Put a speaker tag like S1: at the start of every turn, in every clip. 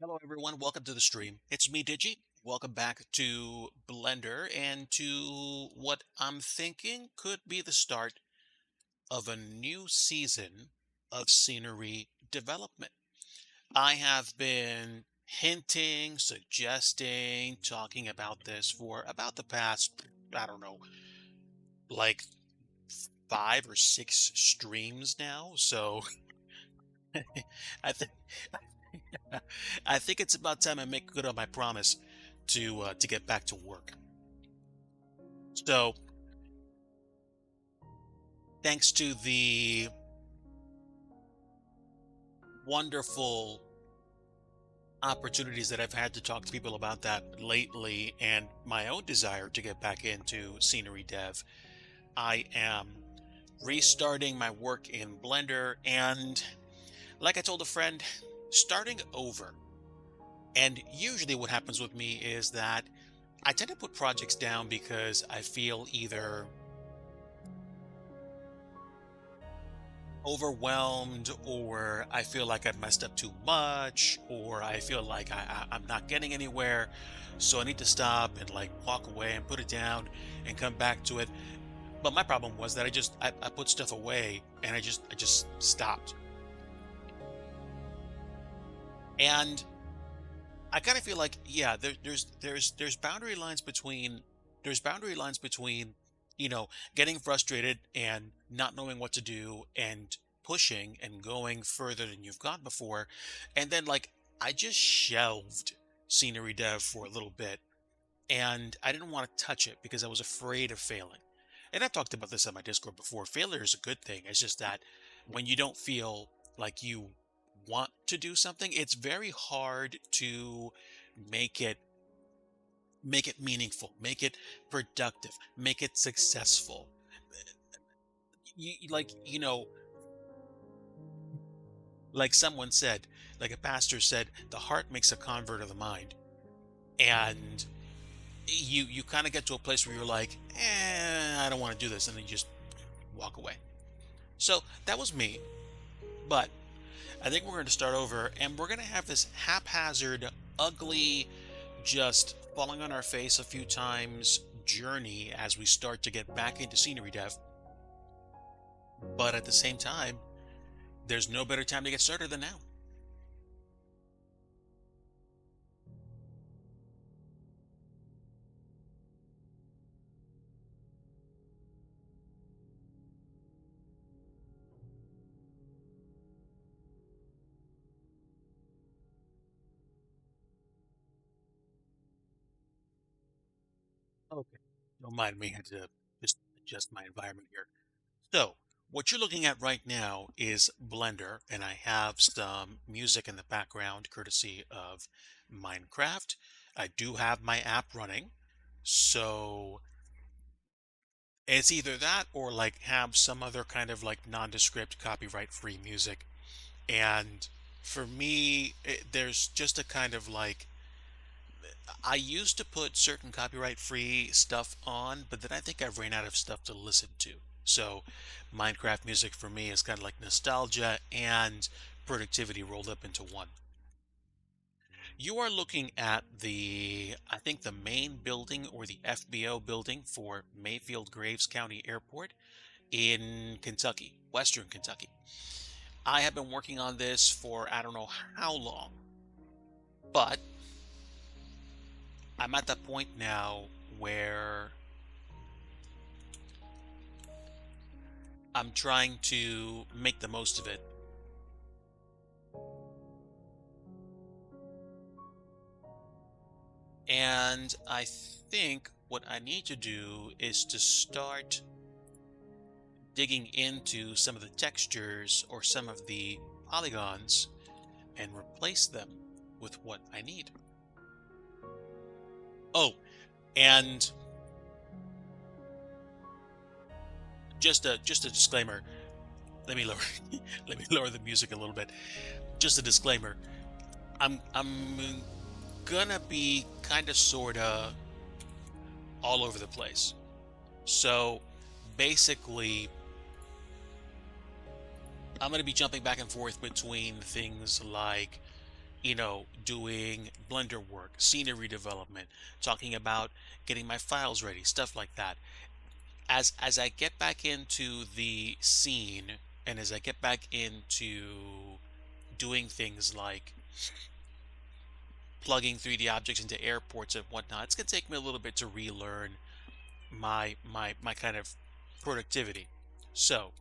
S1: Hello, everyone. Welcome to the stream. It's me, Digi. Welcome back to Blender and to what I'm thinking could be the start of a new season of scenery development. I have been hinting, suggesting, talking about this for about the past, I don't know, like 5 or 6 streams now. So I think I think it's about time I make good on my promise to get back to work. So, thanks to the wonderful opportunities that I've had to talk to people about that lately and my own desire to get back into scenery dev, I am restarting my work in Blender and, like I told a friend, starting over. And usually what happens with me is that I tend to put projects down because I feel either overwhelmed, or I feel like I've messed up too much, or I feel like I'm not getting anywhere. So I need to stop and like walk away and put it down and come back to it. But my problem was that I put stuff away and I just stopped. And I kind of feel like, yeah, there's boundary lines between boundary lines between, getting frustrated and not knowing what to do and pushing and going further than you've gone before. And then like I just shelved scenery dev for a little bit and I didn't want to touch it because I was afraid of failing. And I've talked about this on my Discord before. Failure is a good thing. It's just that when you don't feel like you want to do something, it's very hard to make it meaningful, make it productive, make it successful. Like someone said, like a pastor said, the heart makes a convert of the mind. And you kind of get to a place where you're like, I don't want to do this, and then you just walk away. So that was me. But I think we're going to start over and we're going to have this haphazard, ugly, just falling on our face a few times journey as we start to get back into scenery dev. But at the same time, there's no better time to get started than now. Okay. Don't mind me, I had to just adjust my environment here. So, what you're looking at right now is Blender, and I have some music in the background courtesy of Minecraft. I do have my app running, so it's either that or like have some other kind of like nondescript copyright-free music. And for me, there's just a kind of like I used to put certain copyright free stuff on, but then I think I ran out of stuff to listen to. So Minecraft music for me is kind of like nostalgia and productivity rolled up into one. You are looking at I think the main building or the FBO building for Mayfield Graves County Airport in Kentucky, Western Kentucky. I have been working on this for I don't know how long, but I'm at that point now where I'm trying to make the most of it. And I think what I need to do is to start digging into some of the textures or some of the polygons and replace them with what I need. Oh, and just a disclaimer. Let me lower let me lower the music a little bit. Just a disclaimer. I'm gonna be kind of sorta all over the place. So basically I'm gonna be jumping back and forth between things like doing Blender work, scenery development, talking about getting my files ready, stuff like that. As I get back into the scene and as I get back into doing things like plugging 3D objects into airports and whatnot, it's gonna take me a little bit to relearn my kind of productivity. So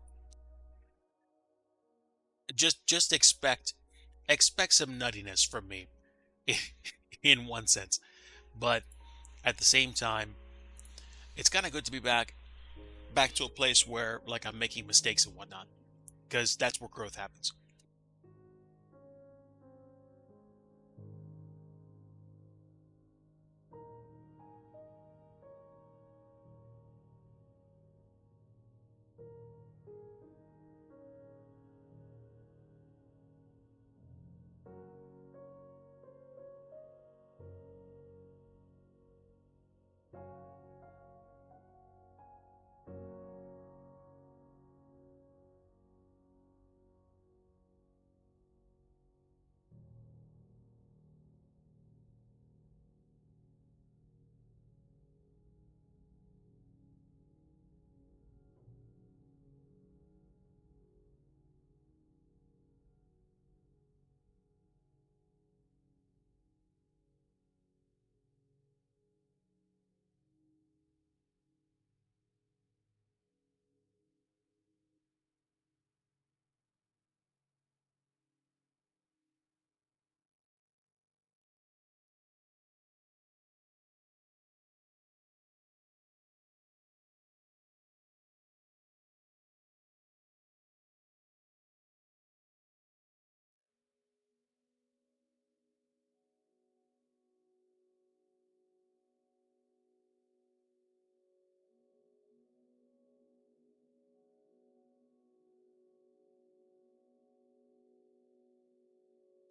S1: just expect some nuttiness from me in one sense. But at the same time, it's kind of good to be back to a place where like I'm making mistakes and whatnot, because that's where growth happens.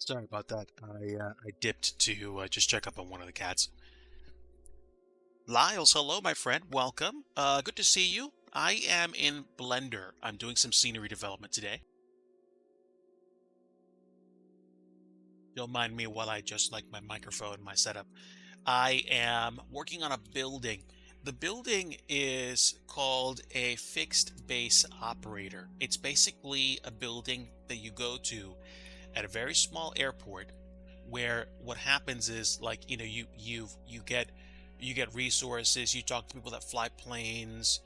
S1: Sorry about that. I dipped to just check up on one of the cats. Lyles, hello, my friend. Welcome. Good to see you. I am in Blender. I'm doing some scenery development today. Don't mind me while I just like my microphone, my setup. I am working on a building. The building is called a fixed base operator. It's basically a building that you go to at a very small airport where what happens is like, you get resources, you talk to people that fly planes.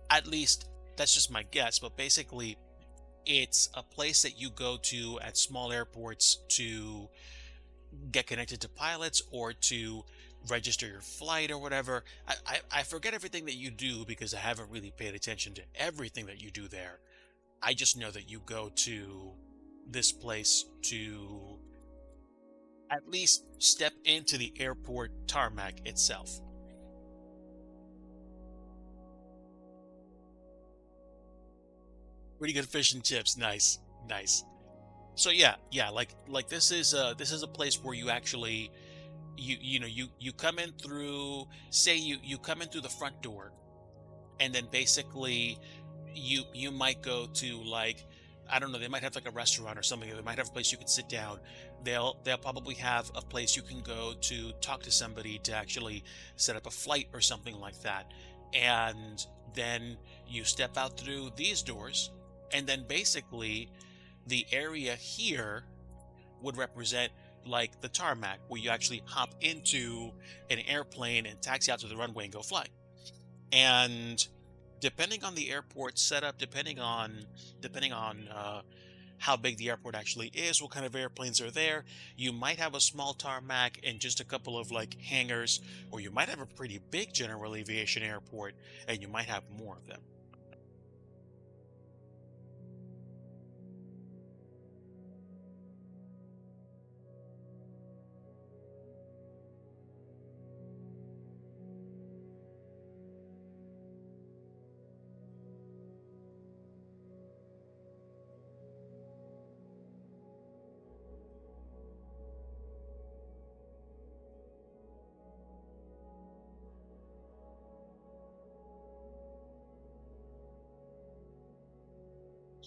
S1: At least that's just my guess, but basically it's a place that you go to at small airports to get connected to pilots or to register your flight or whatever. I forget everything that you do because I haven't really paid attention to everything that you do there. I just know that you go to this place to at least step into the airport tarmac itself. Pretty good fish and chips. Nice, nice. So yeah, like this is a place where you actually you come in through, say you come in through the front door, and then basically you might go to like, I don't know, they might have like a restaurant or something, or they might have a place you can sit down. They'll probably have a place you can go to talk to somebody to actually set up a flight or something like that. And then you step out through these doors, and then basically the area here would represent like the tarmac where you actually hop into an airplane and taxi out to the runway and go fly. And depending on the airport setup, depending on how big the airport actually is, what kind of airplanes are there, you might have a small tarmac and just a couple of like hangars, or you might have a pretty big general aviation airport and you might have more of them.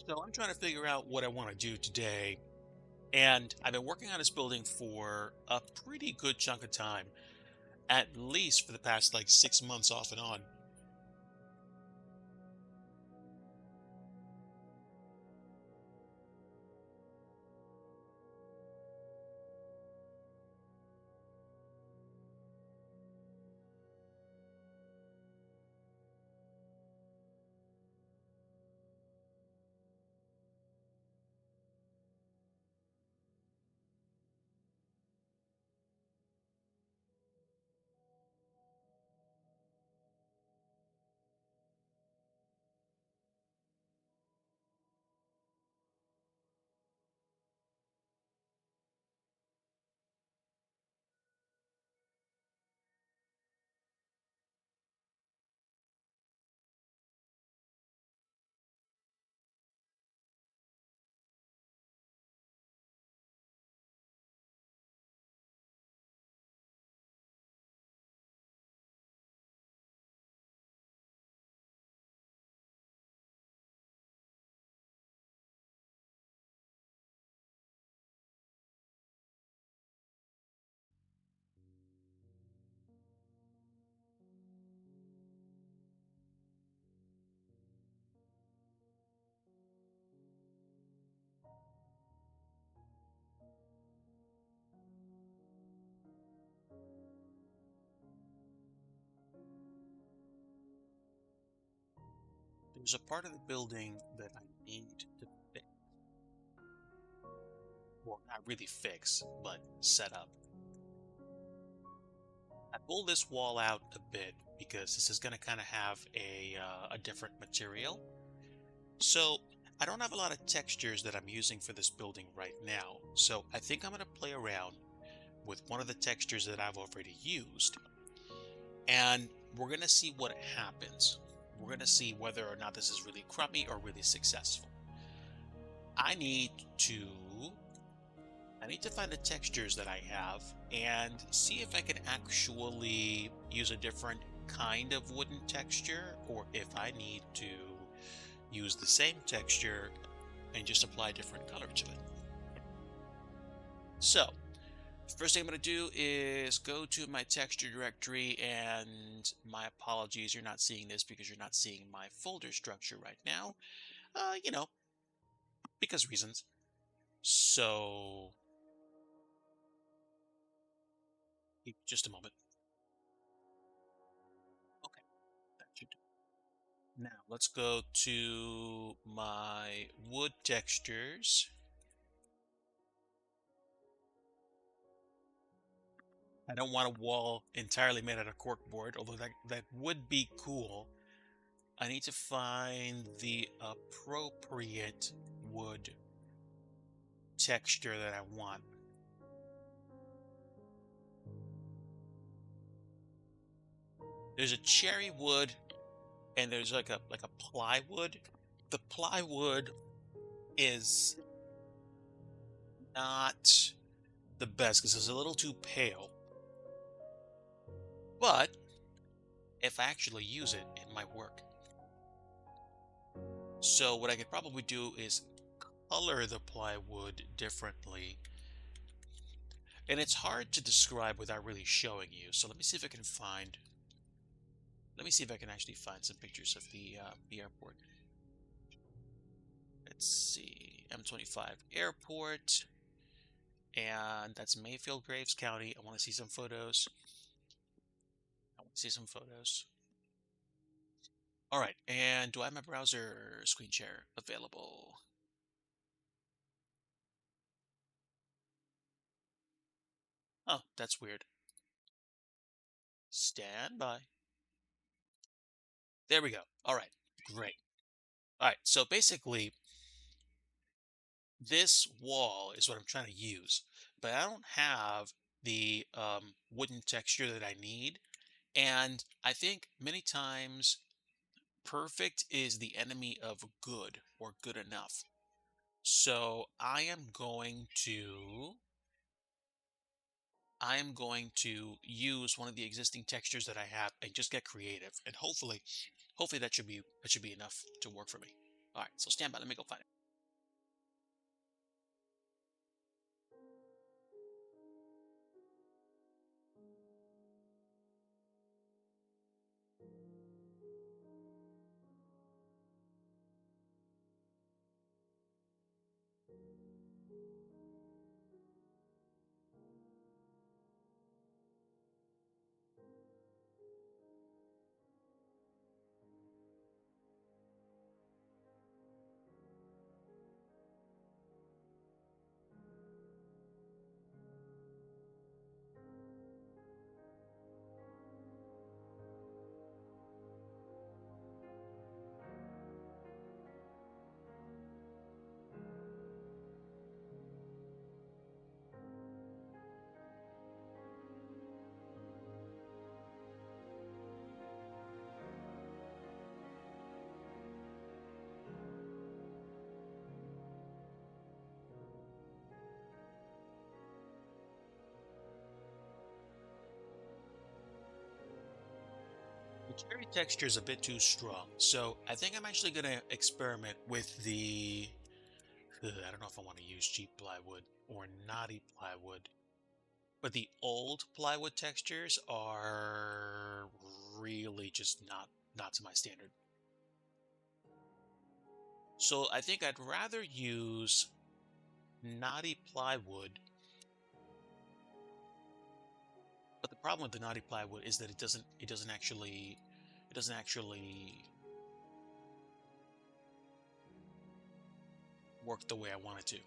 S1: So I'm trying to figure out what I want to do today. And I've been working on this building for a pretty good chunk of time, at least for the past like 6 months off and on. There's a part of the building that I need to fix. Well, not really fix, but set up. I pulled this wall out a bit because this is going to kind of have a different material. So I don't have a lot of textures that I'm using for this building right now. So I think I'm going to play around with one of the textures that I've already used, and we're going to see what happens. We're going to see whether or not this is really crummy or really successful. I need to I need to find the textures that I have and see if I can actually use a different kind of wooden texture, or if I need to use the same texture and just apply different color to it. So, first thing I'm going to do is go to my texture directory, and my apologies, you're not seeing this because you're not seeing my folder structure right now. You know, because reasons. So, just a moment. Okay, that should do. Now, let's go to my wood textures. I don't want a wall entirely made out of corkboard, although that would be cool. I need to find the appropriate wood texture that I want. There's a cherry wood and there's like a plywood. The plywood is not the best because it's a little too pale. But if I actually use it, it might work. So what I could probably do is color the plywood differently. And it's hard to describe without really showing you. So let me see if I can find. Let me see if I can actually find some pictures of the airport. Let's see, M25 airport, and that's Mayfield, Graves County. I want to see some photos. I want to see some photos. All right, and do I have my browser screen share available? Oh, that's weird. Stand by. There we go. All right, great. All right, so basically, this wall is what I'm trying to use, but I don't have the wooden texture that I need. And I think many times perfect is the enemy of good or good enough. So I am going to use one of the existing textures that I have and just get creative. And hopefully that should be enough to work for me. All right, so stand by, let me go find it. Cherry texture is a bit too strong, so I think I'm actually going to experiment with the. I don't know if I want to use cheap plywood or knotty plywood, but the old plywood textures are really just not to my standard. So I think I'd rather use knotty plywood. But the problem with the knotty plywood is that it doesn't actually work the way I want it to.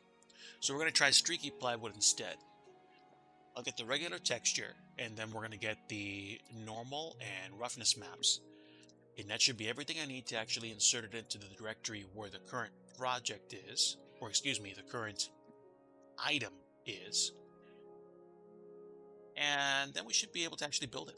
S1: So we're going to try streaky plywood instead. I'll get the regular texture, and then we're going to get the normal and roughness maps. And that should be everything I need to actually insert it into the directory where the current project is, or excuse me, the current item is. And then we should be able to actually build it.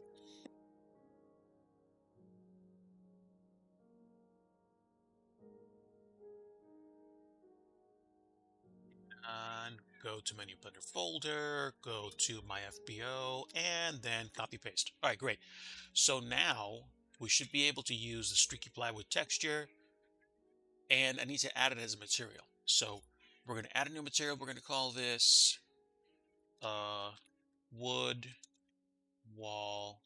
S1: And go to menu blender folder, go to my FBO, and then copy paste. All right, great. So now we should be able to use the streaky plywood texture, and I need to add it as a material. So we're going to add a new material. We're going to call this wood wall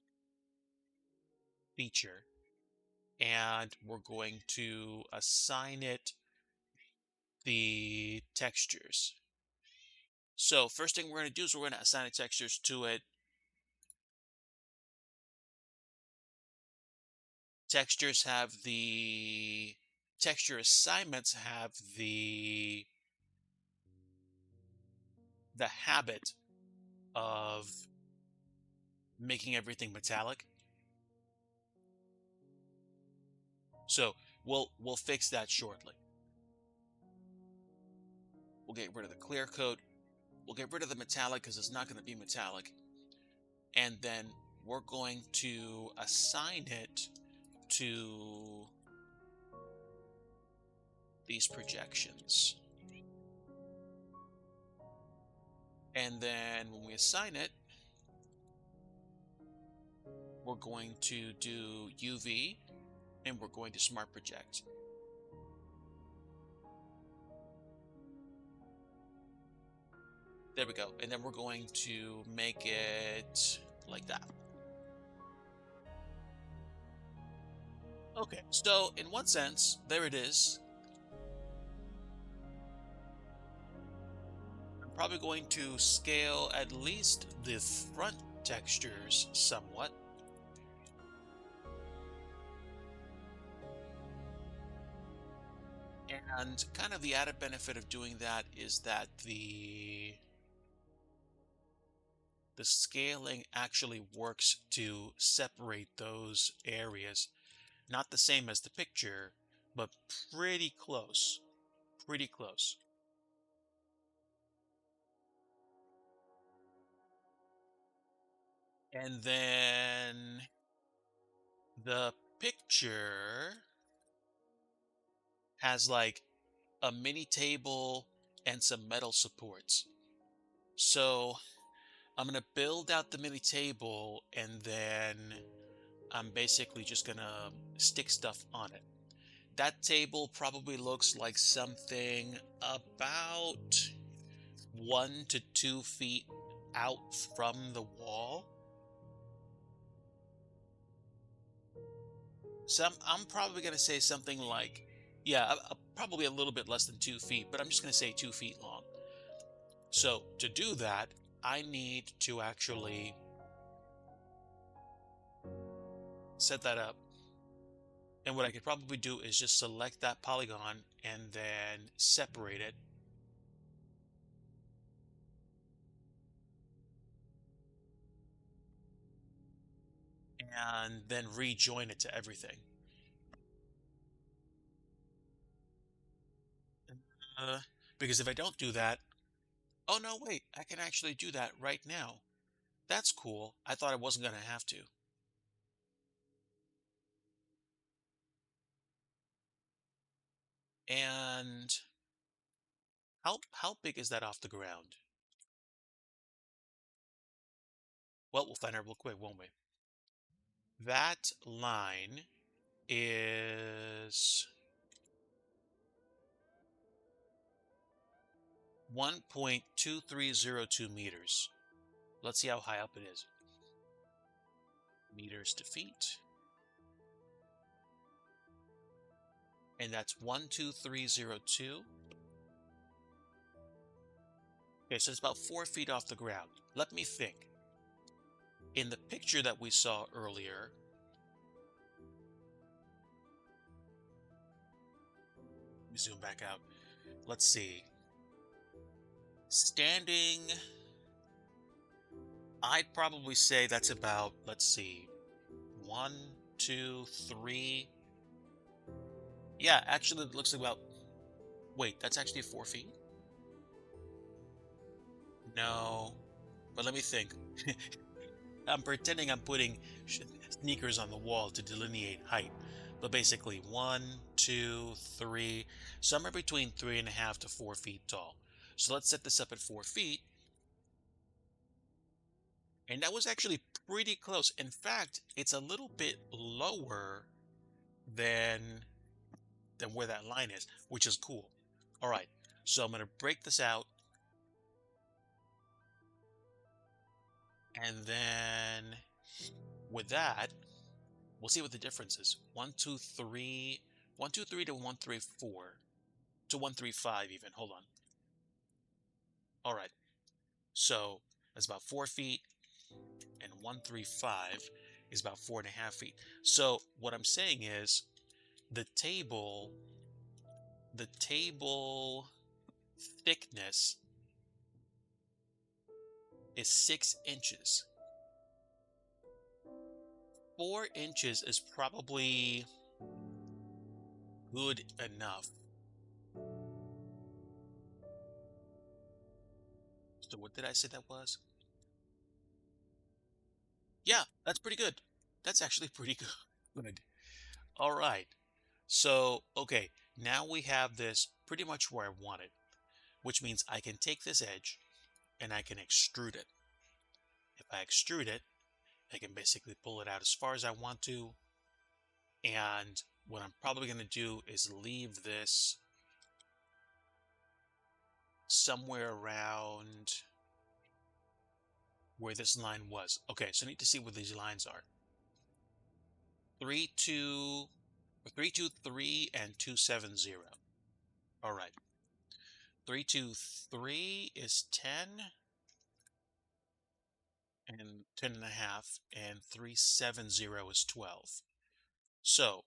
S1: feature, and we're going to assign it the textures. So first thing we're going to do is we're going to assign the textures to it. Textures have the texture assignments have the habit of making everything metallic. So we'll fix that shortly. We'll get rid of the clear coat. We'll get rid of the metallic because it's not going to be metallic. And then we're going to assign it to these projections. And then when we assign it, we're going to do UV and we're going to smart project. There we go. And then we're going to make it like that. Okay, so in one sense, there it is. I'm probably going to scale at least the front textures somewhat. And kind of the added benefit of doing that is that the scaling actually works to separate those areas. Not the same as the picture, but pretty close. Pretty close. And then the picture has like a mini table and some metal supports. So I'm going to build out the mini table and then I'm basically just going to stick stuff on it. That table probably looks like something about 1 to 2 feet out from the wall. I'm probably going to say something like, yeah, probably a little bit less than 2 feet, but I'm just going to say 2 feet long. So to do that, I need to actually set that up. And what I could probably do is just select that polygon and then separate it. And then rejoin it to everything. Uh, because if I don't do that, oh no, wait, I can actually do that right now. That's cool. I thought I wasn't going to have to. And how big is that off the ground? Well, we'll find out real quick, won't we? That line is 1.2302 meters. Let's see how high up it is. Meters to feet. And that's 12302. Okay, so it's about 4 feet off the ground. Let me think. In the picture that we saw earlier, let me zoom back out. Let's see. Standing, I'd probably say that's about, let's see, 1, 2, 3. Yeah, actually, it looks like about, wait, that's actually 4 feet? No, but let me think. I'm pretending I'm putting sneakers on the wall to delineate height. But basically, 1, 2, 3, somewhere between 3.5 to 4 feet tall. So let's set this up at 4 feet. And that was actually pretty close. In fact, it's a little bit lower than where that line is, which is cool. All right, so I'm going to break this out. And then with that, we'll see what the difference is. 1, 2, 3, 1, 2, 3 to 1, 3, 4 to 1, 3, 5 even. Hold on. All right, so that's about 4 feet, and 1, 3, 5 is about 4.5 feet. So what I'm saying is the table thickness is 6 inches. 4 inches is probably good enough. So what did I say that was? Yeah, that's pretty good. That's actually pretty good. All right. So, okay, now we have this pretty much where I want it, which means I can take this edge and I can extrude it. If I extrude it, I can basically pull it out as far as I want to. And what I'm probably going to do is leave this somewhere around where this line was. Okay, so I need to see where these lines are. 3, 2, 3, 2, 3, and 2, 7, 0. All right. 3, 2, 3 is 10 and 10.5, and 3, 7, 0 is 12. So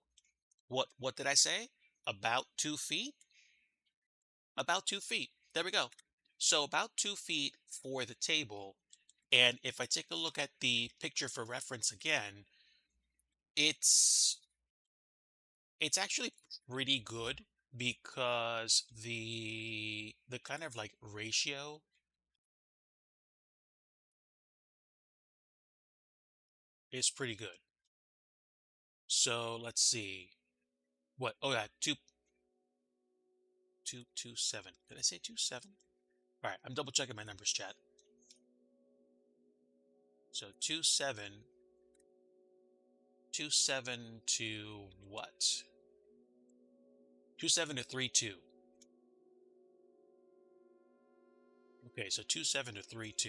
S1: what did I say? About 2 feet? About 2 feet. There we go. So about 2 feet for the table. And if I take a look at the picture for reference again, it's actually pretty good because the kind of like ratio is pretty good. So let's see. What? Oh yeah, 2, 2, 2, 7. Did I say 2, 7? All right, I'm double checking my numbers, chat. So 2, 7 to what? 2, 7 to 3, 2. Okay, so 2, 7 to 3, 2.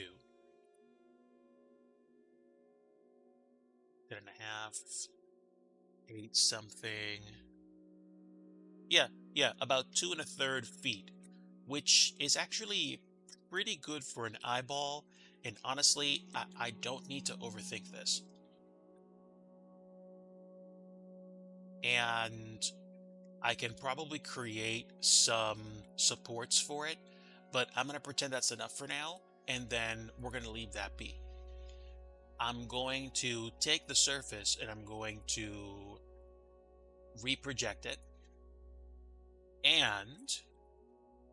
S1: 10.5, 8 something. Yeah, about 2 1/3 feet, which is actually pretty good for an eyeball. And honestly, I don't need to overthink this. And I can probably create some supports for it, but I'm going to pretend that's enough for now, and then we're going to leave that be. I'm going to take the surface and I'm going to reproject it. And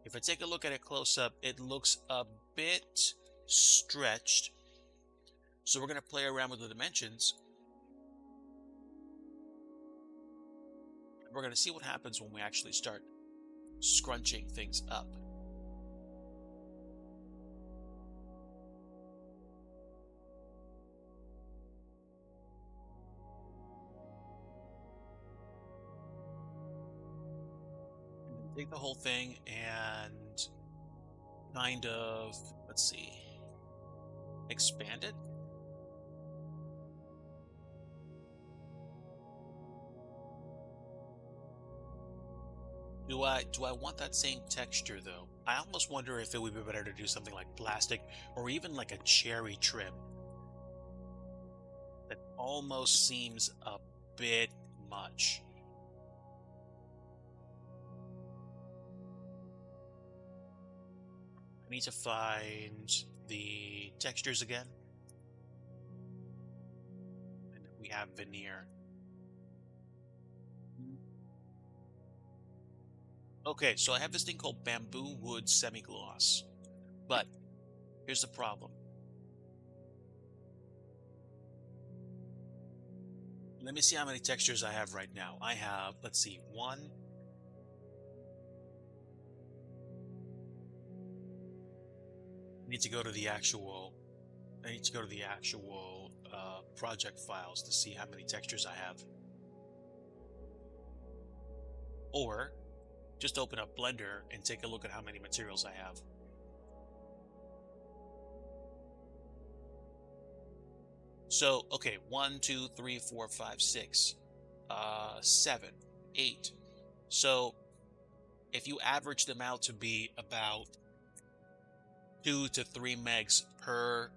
S1: if I take a look at it close up, it looks a bit stretched. So we're going to play around with the dimensions. We're going to see what happens when we actually start scrunching things up. take the whole thing and kind of, let's see, expand it. Do I want that same texture though? I almost wonder if it would be better to do something like plastic or even like a cherry trim. That almost seems a bit much. I need to find the textures again. And we have veneer. Okay, so I have this thing called bamboo wood semi-gloss. But here's the problem. Let me see how many textures I have right now. I have, let's see, one. I need to go to the actual project files to see how many textures I have. Or just open up Blender and take a look at how many materials I have. So, okay, 1, 2, 3, 4, 5, 6, 7, 8. So if you average them out to be about 2 to 3 megs per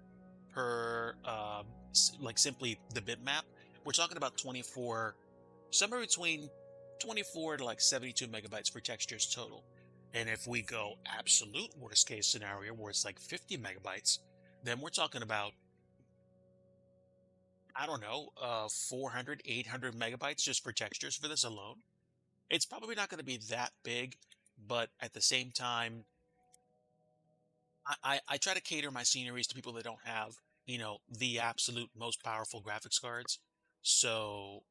S1: like simply the bitmap, we're talking about 24, somewhere between 24 to like 72 megabytes for textures total. And if we go absolute worst case scenario where it's like 50 megabytes, then we're talking about, I don't know, 400, 800 megabytes just for textures for this alone. It's probably not going to be that big, but at the same time, I try to cater my sceneries to people that don't have, the absolute most powerful graphics cards. So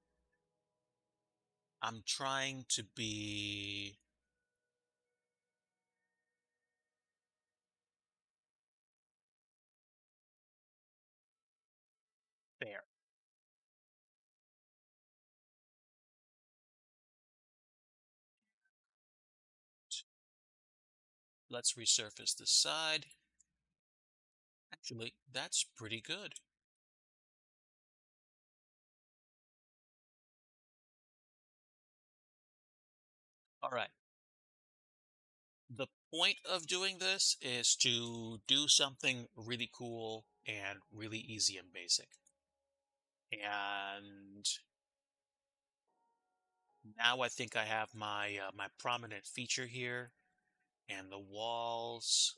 S1: I'm trying to be fair. Let's resurface this side. Actually, that's pretty good. All right. The point of doing this is to do something really cool and really easy and basic. And now I think I have my prominent feature here, and the walls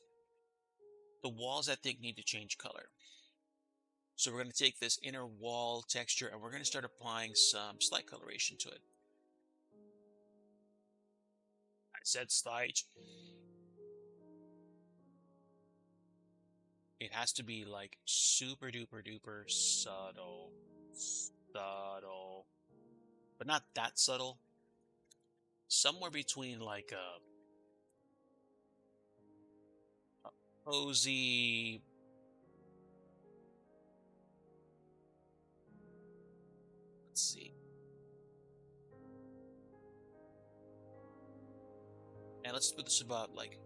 S1: I think need to change color. So we're going to take this inner wall texture and we're going to start applying some slight coloration to it. I said slight. It has to be like super duper duper subtle, subtle, but not that subtle. Somewhere between like a cozy. Let's see. And let's put this about like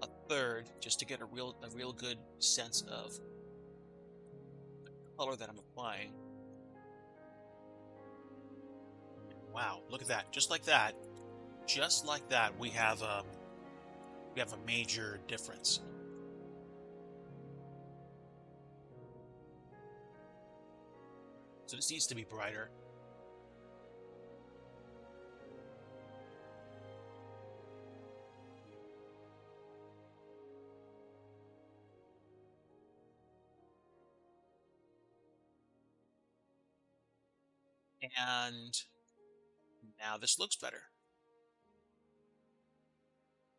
S1: a third, just to get a real good sense of color that I'm applying. Wow, look at that! Just like that, we have a major difference. So this needs to be brighter. And now this looks better.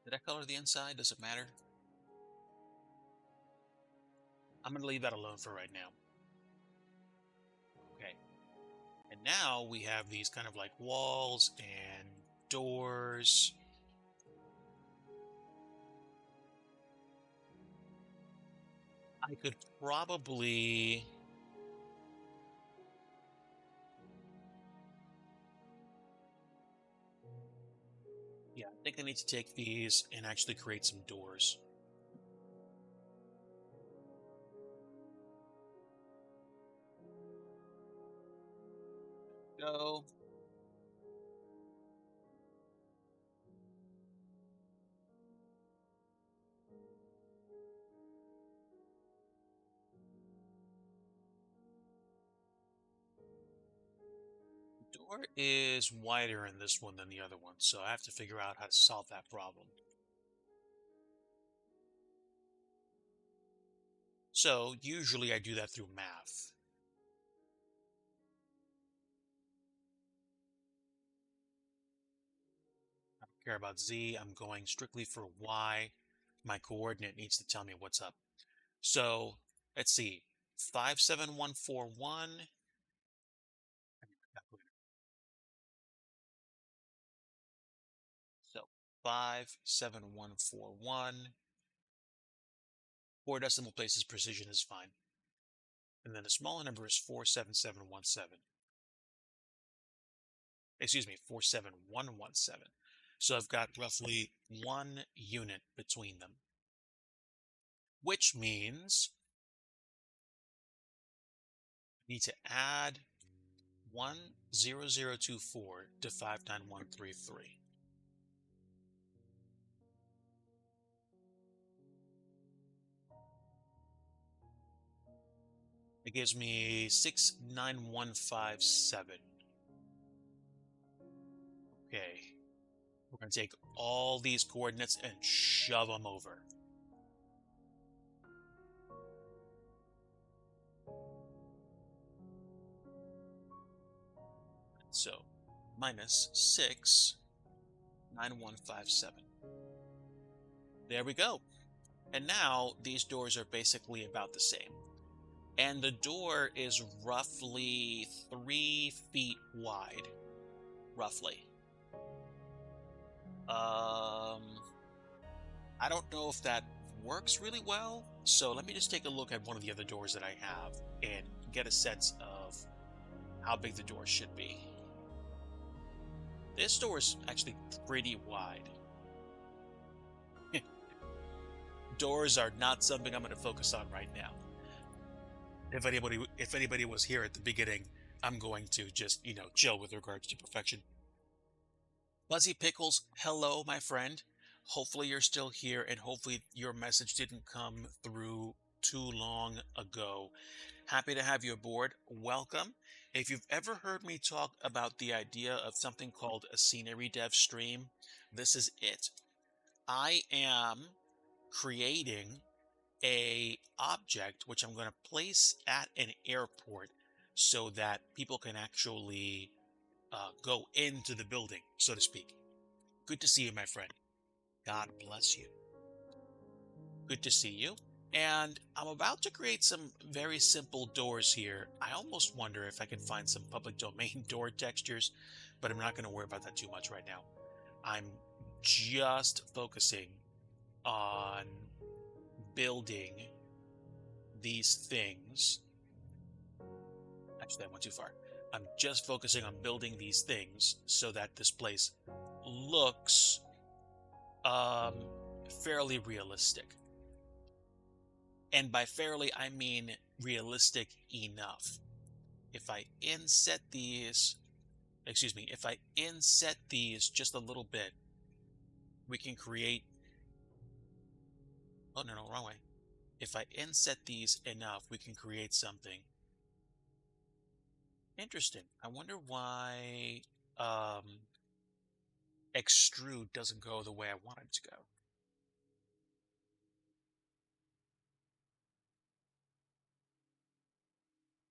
S1: Did I color the inside? Does it matter? I'm going to leave that alone for right now. Okay. And now we have these kind of like walls and doors. I could probably think I need to take these and actually create some doors. Go. Door is wider in this one than the other one, so I have to figure out how to solve that problem. So usually I do that through math. I don't care about Z. I'm going strictly for Y. My coordinate needs to tell me what's up. So let's see. 57141. So 57141. Four decimal places precision is fine. And then the smaller number is 47717. Excuse me, 47117. So I've got roughly 1 unit between them, which means I need to add 10024 to 59133. It gives me 69157. Okay, we're going to take all these coordinates and shove them over. So minus 69157. There we go. And now these doors are basically about the same. And the door is roughly 3 feet wide. Roughly. I don't know if that works really well. So let me just take a look at one of the other doors that I have and get a sense of how big the door should be. This door is actually pretty wide. Doors are not something I'm going to focus on right now. If anybody was here at the beginning, I'm going to just, chill with regards to perfection. Fuzzy Pickles, hello, my friend. Hopefully you're still here and hopefully your message didn't come through too long ago. Happy to have you aboard. Welcome. If you've ever heard me talk about the idea of something called a scenery dev stream, this is it. I am creating a object which I'm going to place at an airport so that people can actually go into the building, so to speak. Good to see you, my friend. God bless you. Good to see you. And I'm about to create some very simple doors here. I almost wonder if I can find some public domain door textures, but I'm not going to worry about that too much right now. I'm just focusing on building these things. Actually, I went too far. I'm just focusing on building these things so that this place looks um, fairly realistic. And by fairly, I mean realistic enough. If I inset these, if I inset these just a little bit, we can create, oh no, wrong way. If I inset these enough, we can create something interesting. I wonder why extrude doesn't go the way I want it to go.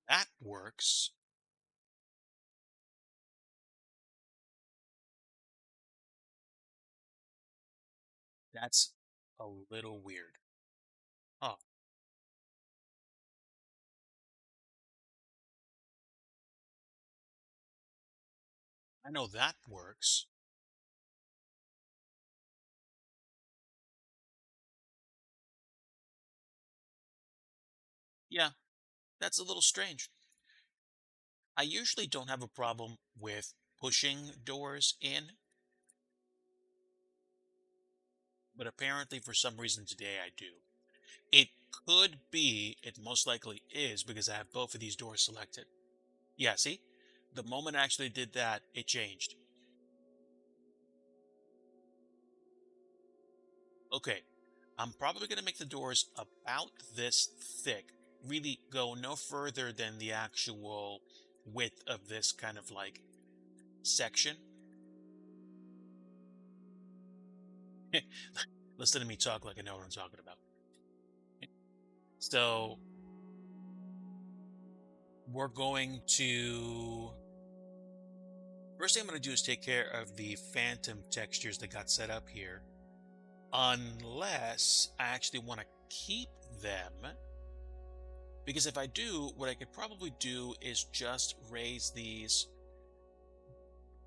S1: That works. That's a little weird. Oh, I know that works. Yeah, that's a little strange. I usually don't have a problem with pushing doors in. but apparently for some reason today I do. It could be, it most likely is because I have both of these doors selected. Yeah, see? The moment I actually did that, it changed. Okay, I'm probably going to make the doors about this thick. Really go no further than the actual width of this kind of like section. Listen to me talk like I know what I'm talking about. So we're going to, first thing I'm going to do is take care of the phantom textures that got set up here. Unless I actually want to keep them. Because if I do, what I could probably do is just raise these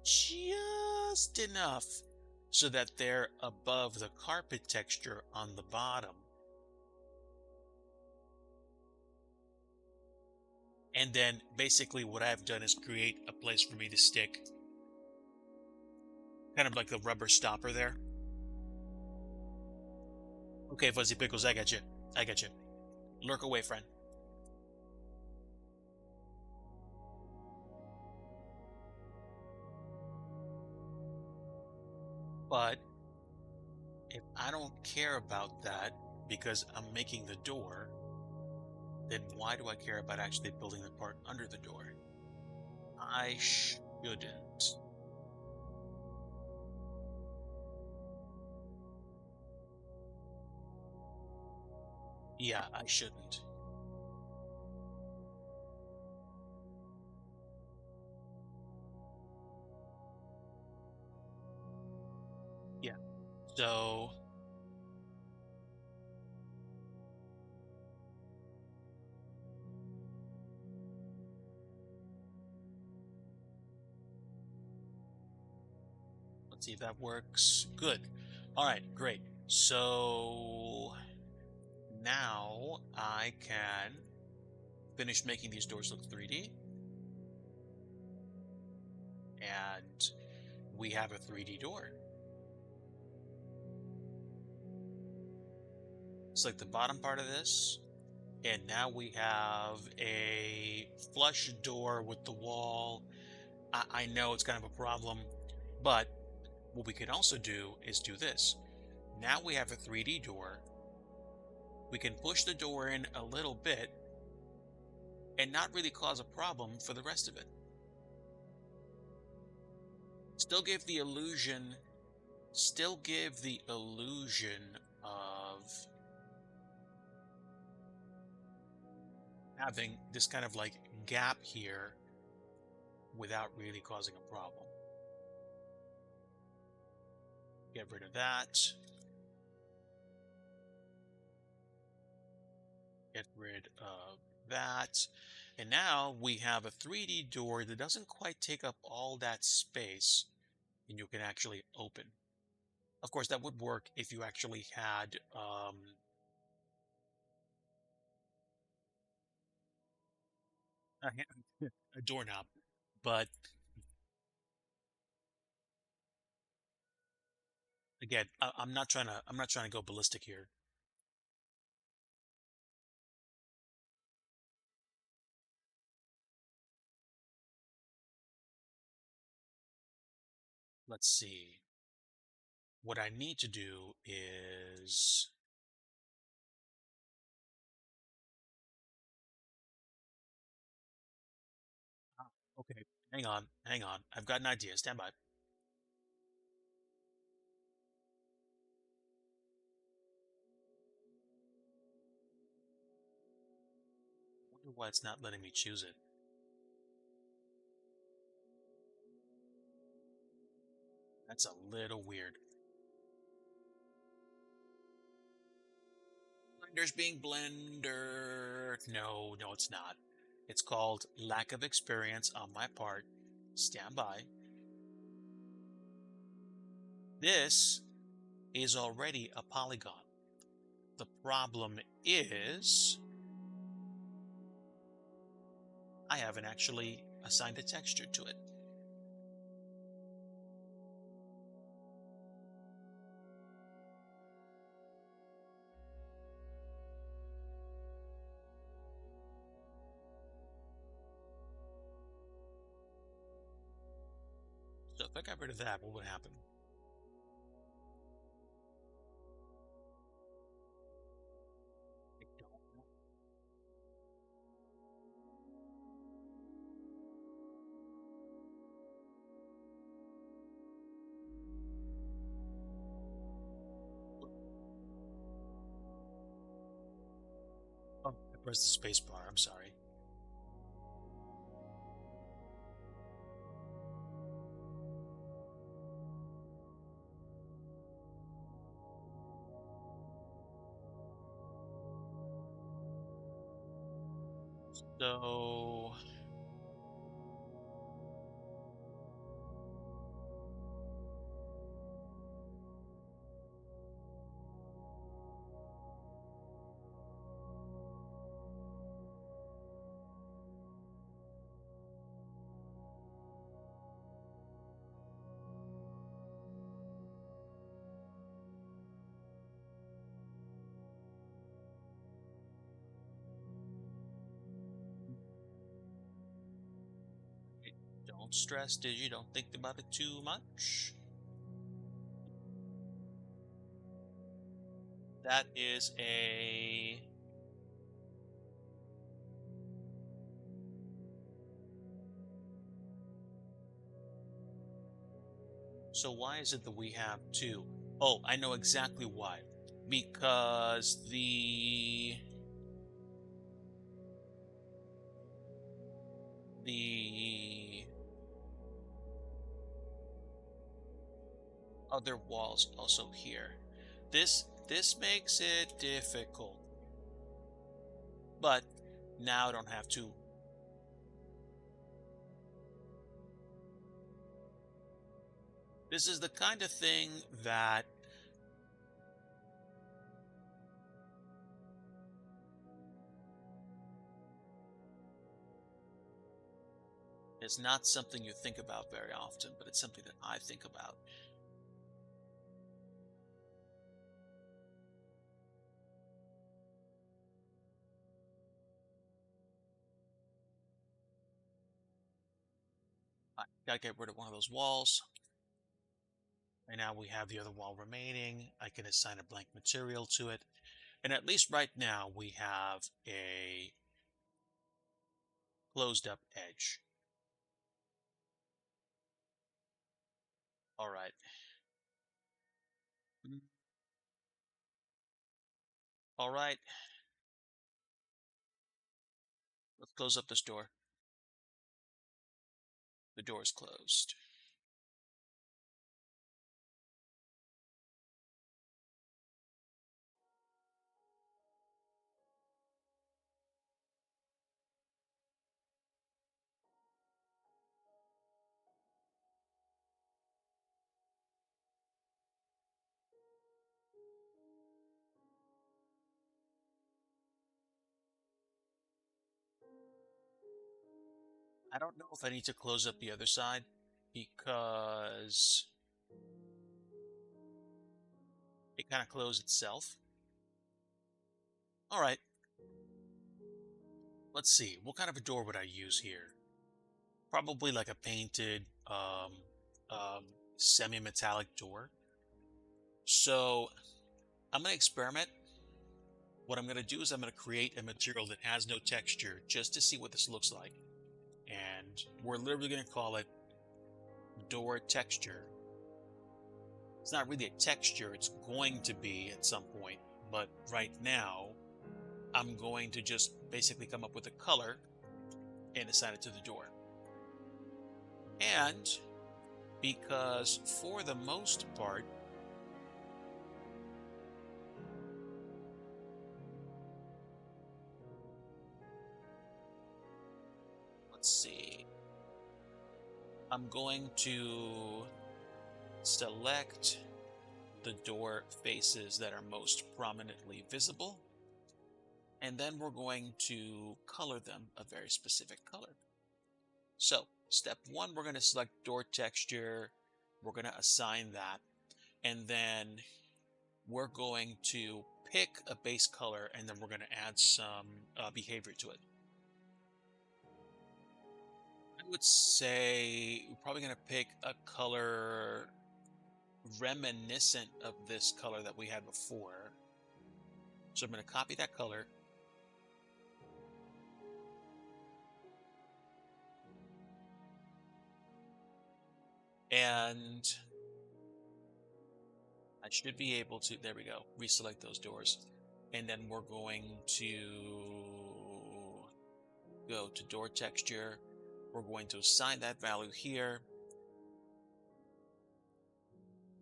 S1: just enough so that they're above the carpet texture on the bottom. And then basically what I've done is create a place for me to stick kind of like the rubber stopper there. Okay, Fuzzy Pickles, I got you. I got you. Lurk away, friend. But if I don't care about that because I'm making the door, then why do I care about actually building the part under the door? I shouldn't. Yeah, I shouldn't. Yeah. So let's see if that works. Good. All right, great. So now I can finish making these doors look 3D. And we have a 3D door. It's like the bottom part of this. And now we have a flush door with the wall. I know it's kind of a problem, but what we can also do is do this. Now we have a 3D door. We can push the door in a little bit and not really cause a problem for the rest of it. Still give the illusion, of having this kind of like gap here without really causing a problem. Get rid of that. Get rid of that. And now we have a 3D door that doesn't quite take up all that space and you can actually open. Of course, that would work if you actually had a, a doorknob. But again, I'm not trying to go ballistic here. Let's see. What I need to do is ah, okay. Hang on. I've got an idea. Stand by. Wonder why it's not letting me choose it. That's a little weird. Blender's being Blender. No, no, it's not. It's called lack of experience on my part. Stand by. This is already a polygon. The problem is I haven't actually assigned a texture to it. if I got rid of that, what would happen? I don't know. Oh, I pressed the space bar. I'm sorry. So, don't stress, Digi. Don't think about it too much. That is a. So why is it that we have two? Oh, I know exactly why. Because the other walls also here. This makes it difficult. But now I don't have to. This is the kind of thing that is not something you think about very often, but it's something that I think about. I gotta get rid of one of those walls. And now we have the other wall remaining. I can assign a blank material to it. And at least right now we have a closed up edge. All right. Mm, all right. Let's close up this door. The door is closed. I don't know if I need to close up the other side because it kind of closed itself. All right. Let's see. What kind of a door would I use here? Probably like a painted um, semi-metallic door. So I'm going to experiment. What I'm going to do is I'm going to create a material that has no texture just to see what this looks like. And we're literally going to call it door texture. It's not really a texture, it's going to be at some point. But right now, I'm going to just basically come up with a color and assign it to the door. And because for the most part, let's see, I'm going to select the door faces that are most prominently visible, and then we're going to color them a very specific color. So, step one, we're going to select door texture, we're going to assign that, and then we're going to pick a base color, and then we're going to add some behavior to it. I would say we're probably going to pick a color reminiscent of this color that we had before. So I'm going to copy that color, and I should be able to, there we go, reselect those doors. And then we're going to go to door texture. We're going to assign that value here.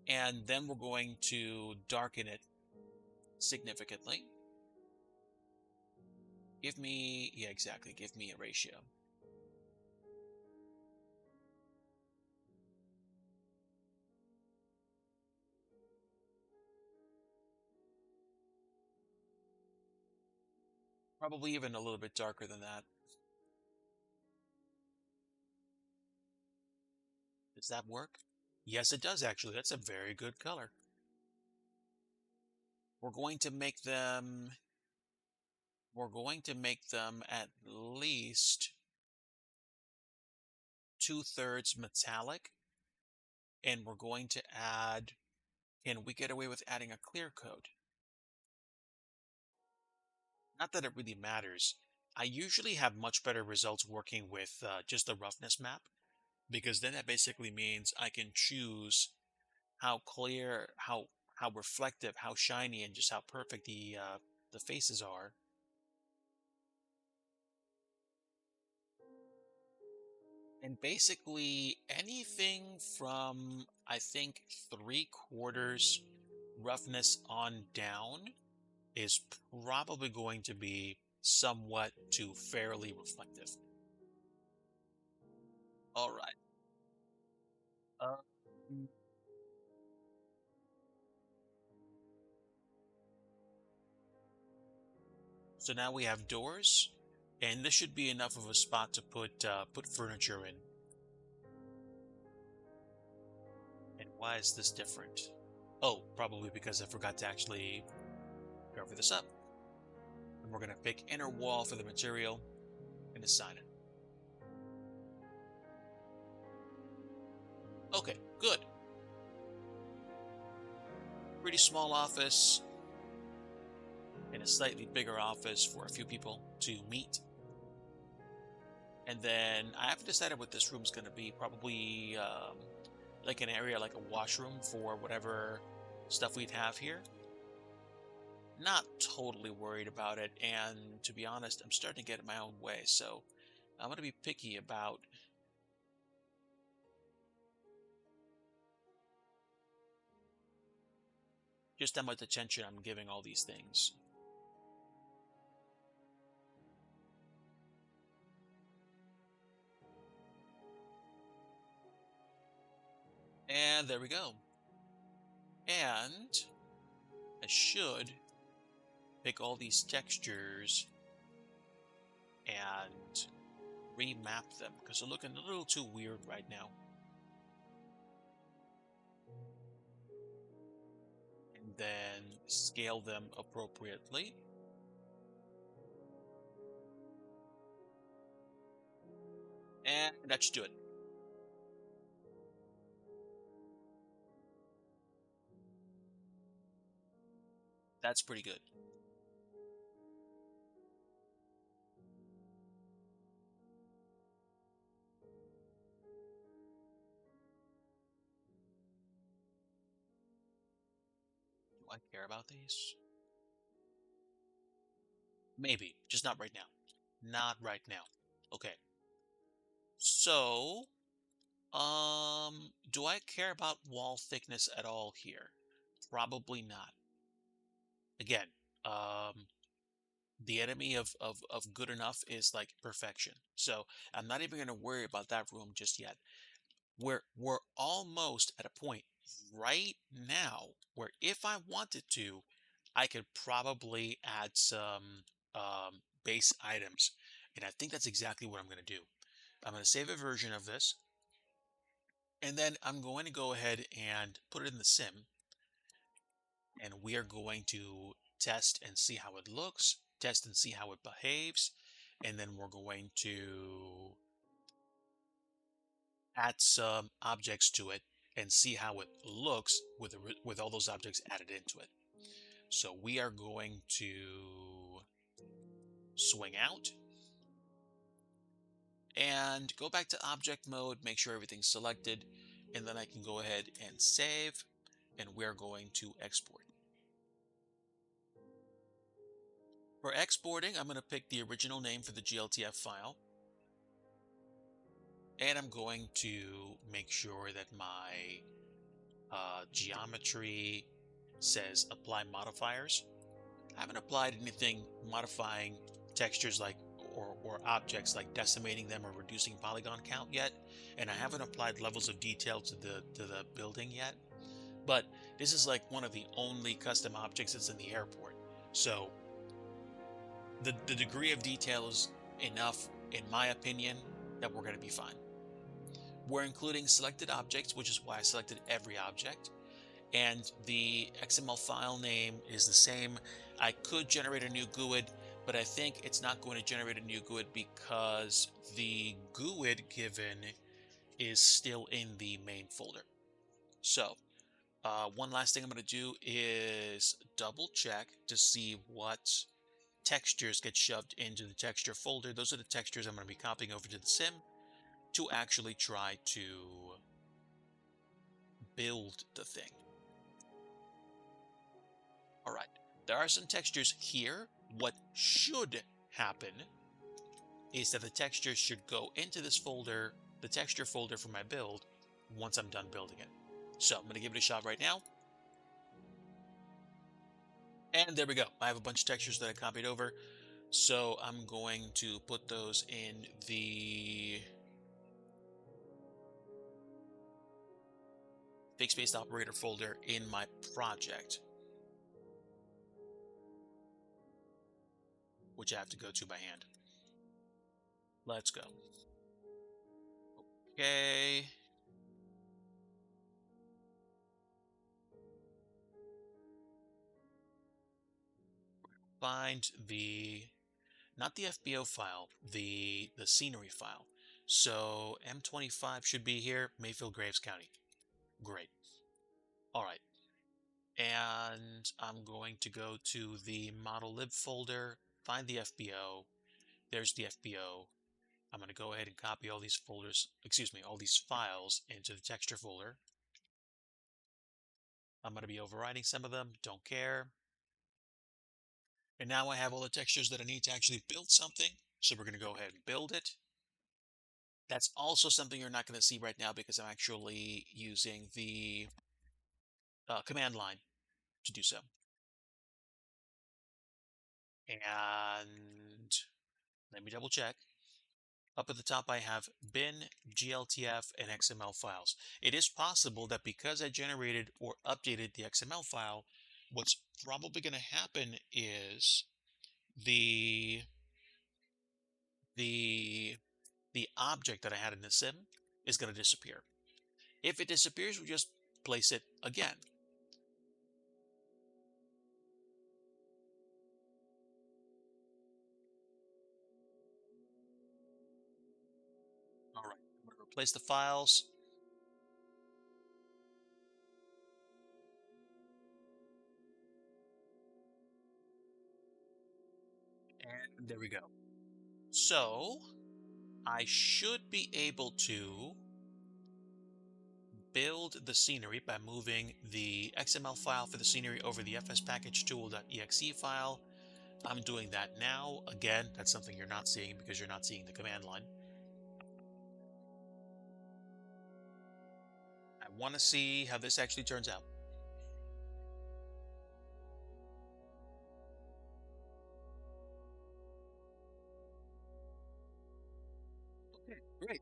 S1: And then we're going to darken it significantly. Give me, yeah, exactly. Give me a ratio. Probably even a little bit darker than that. Does that work? Yes, it does actually. That's a very good color. We're going to make them, we're going to make them at least 2/3 metallic. And we're going to add, can we get away with adding a clear coat? Not that it really matters. I usually have much better results working with just a roughness map, because then that basically means I can choose how clear, how reflective, how shiny, and just how perfect the faces are. And basically anything from, I think, 3/4 roughness on down is probably going to be somewhat to fairly reflective. All right. Um, so now we have doors, and this should be enough of a spot to put furniture in. And why is this different? Oh, probably because I forgot to actually cover this up. And we're going to pick inner wall for the material and assign it. Okay, good. Pretty small office and a slightly bigger office for a few people to meet. And then I haven't decided what this room's going to be. Probably like an area like a washroom for whatever stuff we'd have here. Not totally worried about it. And to be honest, I'm starting to get in my own way. So I'm going to be picky about just how much attention I'm giving all these things. And there we go. And I should pick all these textures and remap them because they're looking a little too weird right now. And then scale them appropriately. And that should do it. That's pretty good. Do I care about these? Maybe, just not right now. Not right now. Okay. So, do I care about wall thickness at all here? Probably not. Again, um, the enemy of good enough is like perfection. So I'm not even gonna worry about that room just yet. We're almost at a point right now where if I wanted to, I could probably add some base items. And I think that's exactly what I'm gonna do. I'm gonna save a version of this, and then I'm going to go ahead and put it in the sim, and we are going to test and see how it looks, test and see how it behaves, and then we're going to add some objects to it and see how it looks with all those objects added into it. So we are going to swing out and go back to object mode, make sure everything's selected, and then I can go ahead and save, and we're going to export. For exporting, I'm going to pick the original name for the GLTF file, and I'm going to make sure that my geometry says apply modifiers. I haven't applied anything modifying textures like or objects like decimating them or reducing polygon count yet, and I haven't applied levels of detail to the building yet. But this is like one of the only custom objects that's in the airport, so the degree of detail is enough, in my opinion, that we're going to be fine. We're including selected objects, which is why I selected every object. And the XML file name is the same. I could generate a new GUID, but I think it's not going to generate a new GUID because the GUID given is still in the main folder. So one last thing I'm going to do is double check to see what textures get shoved into the texture folder. Those are the textures I'm going to be copying over to the sim to actually try to build the thing. All right, there are some textures here. What should happen is that the textures should go into this folder, the texture folder for my build, once I'm done building it. So I'm going to give it a shot right now. And there we go. I have a bunch of textures that I copied over. So I'm going to put those in the fake-spaced operator folder in my project, which I have to go to by hand. Let's go. Okay. Find not the FBO file, the scenery file. So M25 should be here, Mayfield, Graves County. Great. All right. And I'm going to go to the model lib folder, find the FBO. There's the FBO. I'm going to go ahead and copy all these folders, all these files into the texture folder. I'm going to be overriding some of them, don't care. And now I have all the textures that I need to actually build something. So we're going to go ahead and build it. That's also something you're not going to see right now because I'm actually using the command line to do so. And let me double check. Up at the top, I have bin, GLTF, and XML files. It is possible that because I generated or updated the XML file, what's probably going to happen is the object that I had in the sim is going to disappear. If it disappears, we just place it again. All right, I'm going to replace the files. And there we go. So I should be able to build the scenery by moving the XML file for the scenery over the fsPackageTool.exe file. I'm doing that now. Again, that's something you're not seeing because you're not seeing the command line. I want to see how this actually turns out. Okay, great.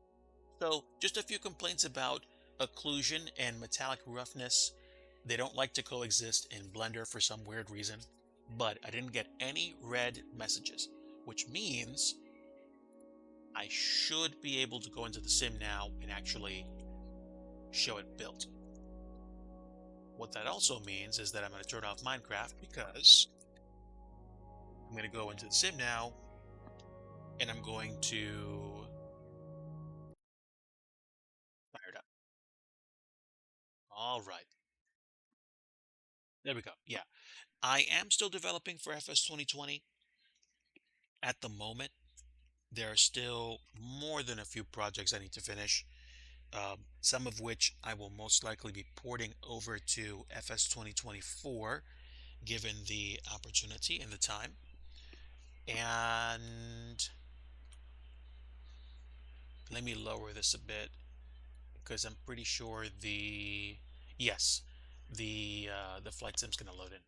S1: So just a few complaints about occlusion and metallic roughness. They don't like to coexist in Blender for some weird reason, but I didn't get any red messages, which means I should be able to go into the sim now and actually show it built. What that also means is that I'm going to turn off Minecraft because I'm going to go into the sim now and I'm going to All right. There we go. Yeah. I am still developing for FS 2020 at the moment. There are still more than a few projects I need to finish, some of which I will most likely be porting over to FS 2024, given the opportunity and the time. And let me lower this a bit because I'm pretty sure yes, the flight sim's going to load in.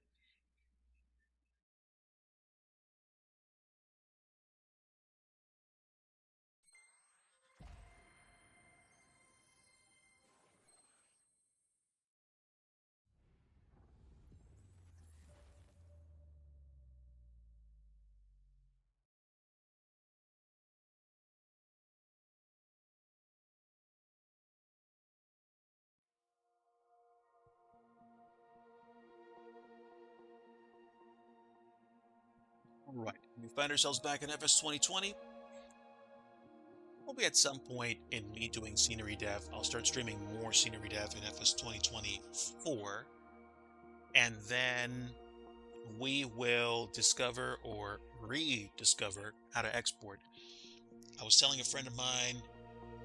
S1: All right. We find ourselves back in FS 2020. Probably at some point in me doing scenery dev, I'll start streaming more scenery dev in FS 2024. And then we will discover or rediscover how to export. I was telling a friend of mine,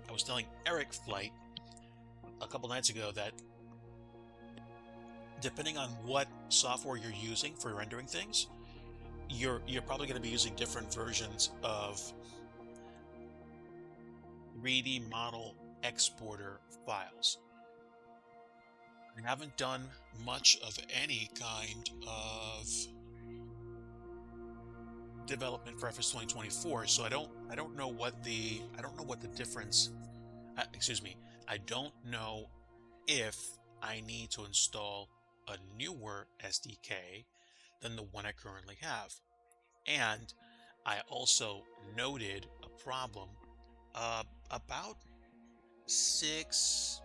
S1: I was telling Eric Flight a couple nights ago that depending on what software you're using for rendering things, you're probably going to be using different versions of 3D model exporter files. I haven't done much of any kind of development for FS 2024, so I don't know what the difference. Excuse me. I don't know if I need to install a newer SDK than the one I currently have. And I also noted a problem about 6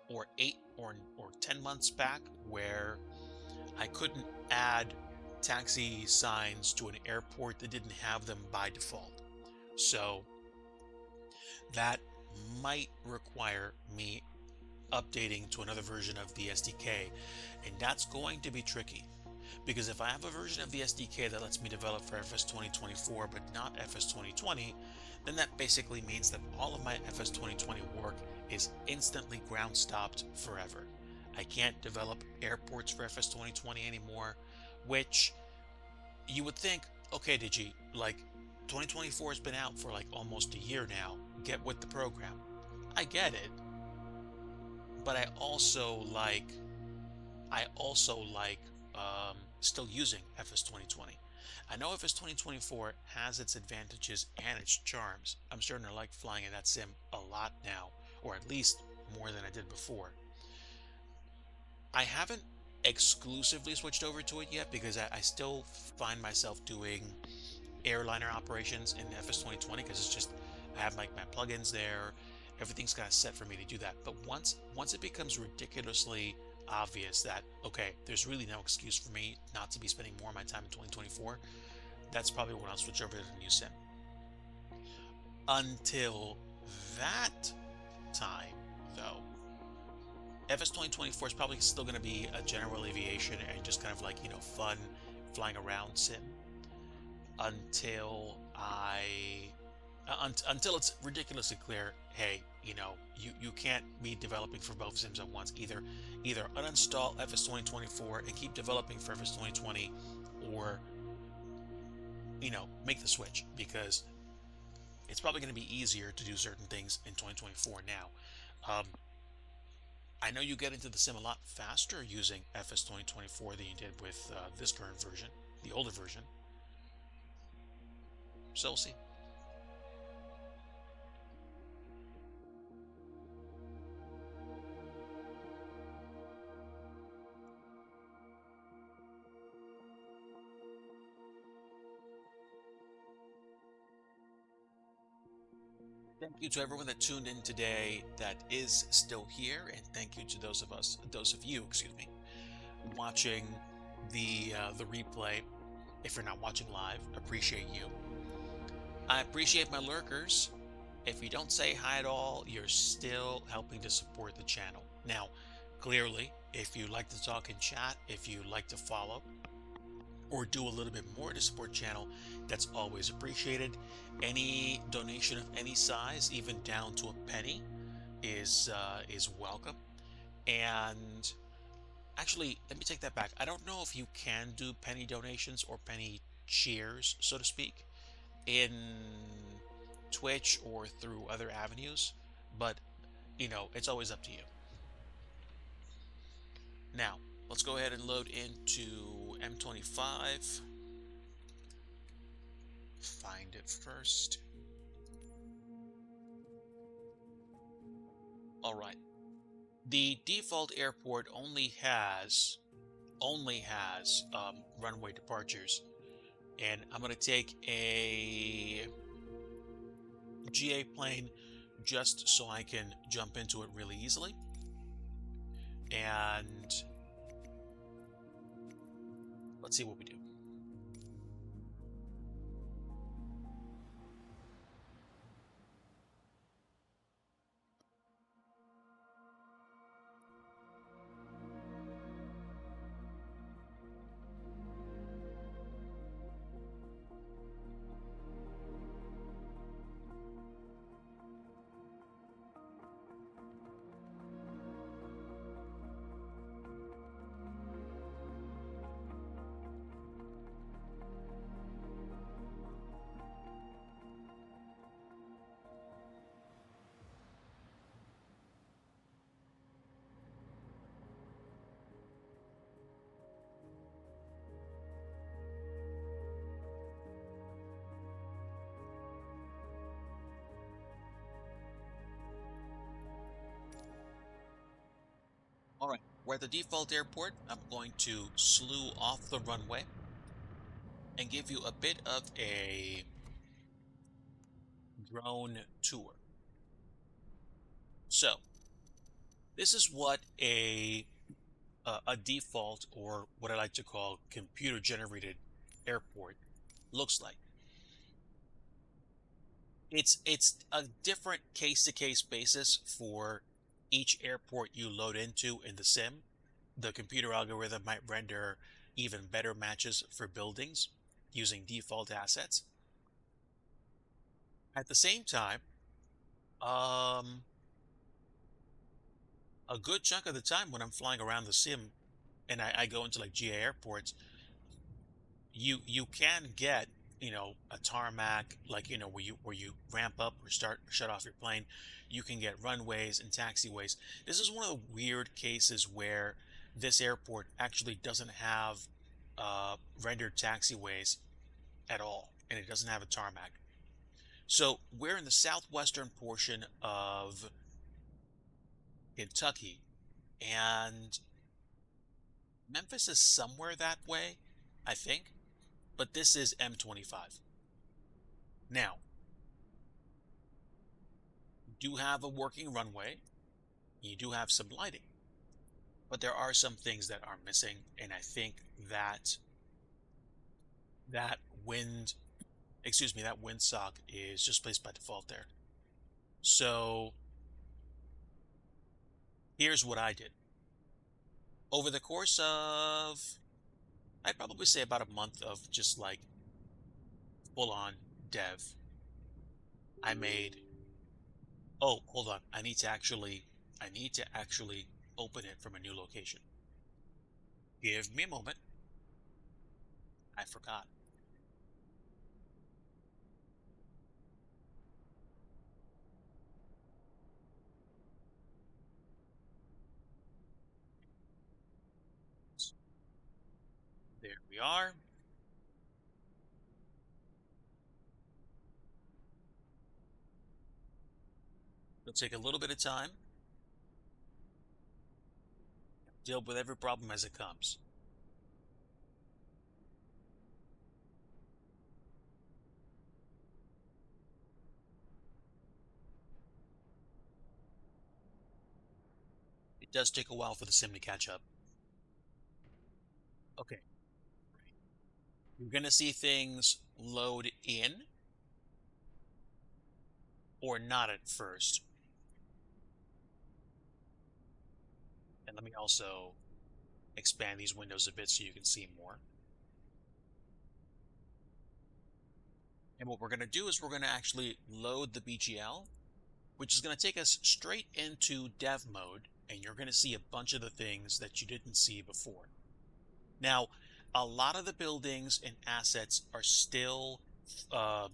S1: or 8 or 10 months back where I couldn't add taxi signs to an airport that didn't have them by default. So that might require me updating to another version of the SDK, and that's going to be tricky because if I have a version of the SDK that lets me develop for FS 2024 but not FS 2020, then that basically means that all of my FS 2020 work is instantly ground stopped forever. I can't develop airports for FS 2020 anymore, which you would think, okay, Digi, like 2024 has been out for like almost a year now. Get with the program. I get it, but I also like still using FS 2020. I know FS 2024 has its advantages and its charms. I'm starting to like flying in that sim a lot now, or at least more than I did before. I haven't exclusively switched over to it yet because I still find myself doing airliner operations in FS 2020 because it's just I have my plugins there. Everything's kind of set for me to do that. But once it becomes ridiculously obvious that okay, there's really no excuse for me not to be spending more of my time in 2024, that's probably when I'll switch over to the new sim. Until that time, though, FS 2024 is probably still going to be a general aviation and just kind of like, fun flying around sim until until it's ridiculously clear, hey, you can't be developing for both sims at once. Either uninstall FS 2024 and keep developing for FS 2020, or make the switch because it's probably going to be easier to do certain things in 2024 now. I know you get into the sim a lot faster using FS 2024 than you did with this current version, the older version. So we'll see. Thank you to everyone that tuned in today that is still here, and thank you to those of you, excuse me, watching the replay. If you're not watching live, appreciate you. I appreciate my lurkers. If you don't say hi at all, you're still helping to support the channel. Now, clearly, if you like to talk in chat, if you like to follow or do a little bit more to support channel, that's always appreciated. Any donation of any size, even down to a penny, is welcome. And actually, let me take that back. I don't know if you can do penny donations or penny cheers, so to speak, in Twitch or through other avenues, but it's always up to you. Now, let's go ahead and load into M25. Find it first. All right. The default airport only has runway departures, and I'm gonna take a GA plane just so I can jump into it really easily. And let's see what we do. All right, we're at the default airport. I'm going to slew off the runway and give you a bit of a drone tour. So, this is what a default, or what I like to call computer generated airport, looks like. It's a different case to case basis for each airport you load into in the sim. The computer algorithm might render even better matches for buildings using default assets. At the same time, um, a good chunk of the time when I'm flying around the sim and I go into like GA airports, you can get a tarmac, like where you ramp up or shut off your plane. You can get runways and taxiways. This is one of the weird cases where this airport actually doesn't have rendered taxiways at all, and it doesn't have a tarmac. So we're in the southwestern portion of Kentucky, and Memphis is somewhere that way, I think, but this is M25. Now, you do have a working runway, you do have some lighting, but there are some things that are missing, and I think that wind, that windsock is just placed by default there. So here's what I did. Over the course of, I'd probably say about a month of just like full on dev, I made, oh, hold on. I need to actually open it from a new location. Give me a moment. I forgot. There we are. It'll take a little bit of time. Deal with every problem as it comes. It does take a while for the sim to catch up. Okay. You're going to see things load in or not at first. let me also expand these windows a bit so you can see more. And what we're going to do is we're going to actually load the BGL, which is going to take us straight into dev mode, and you're going to see a bunch of the things that you didn't see before. Now, a lot of the buildings and assets are still uh,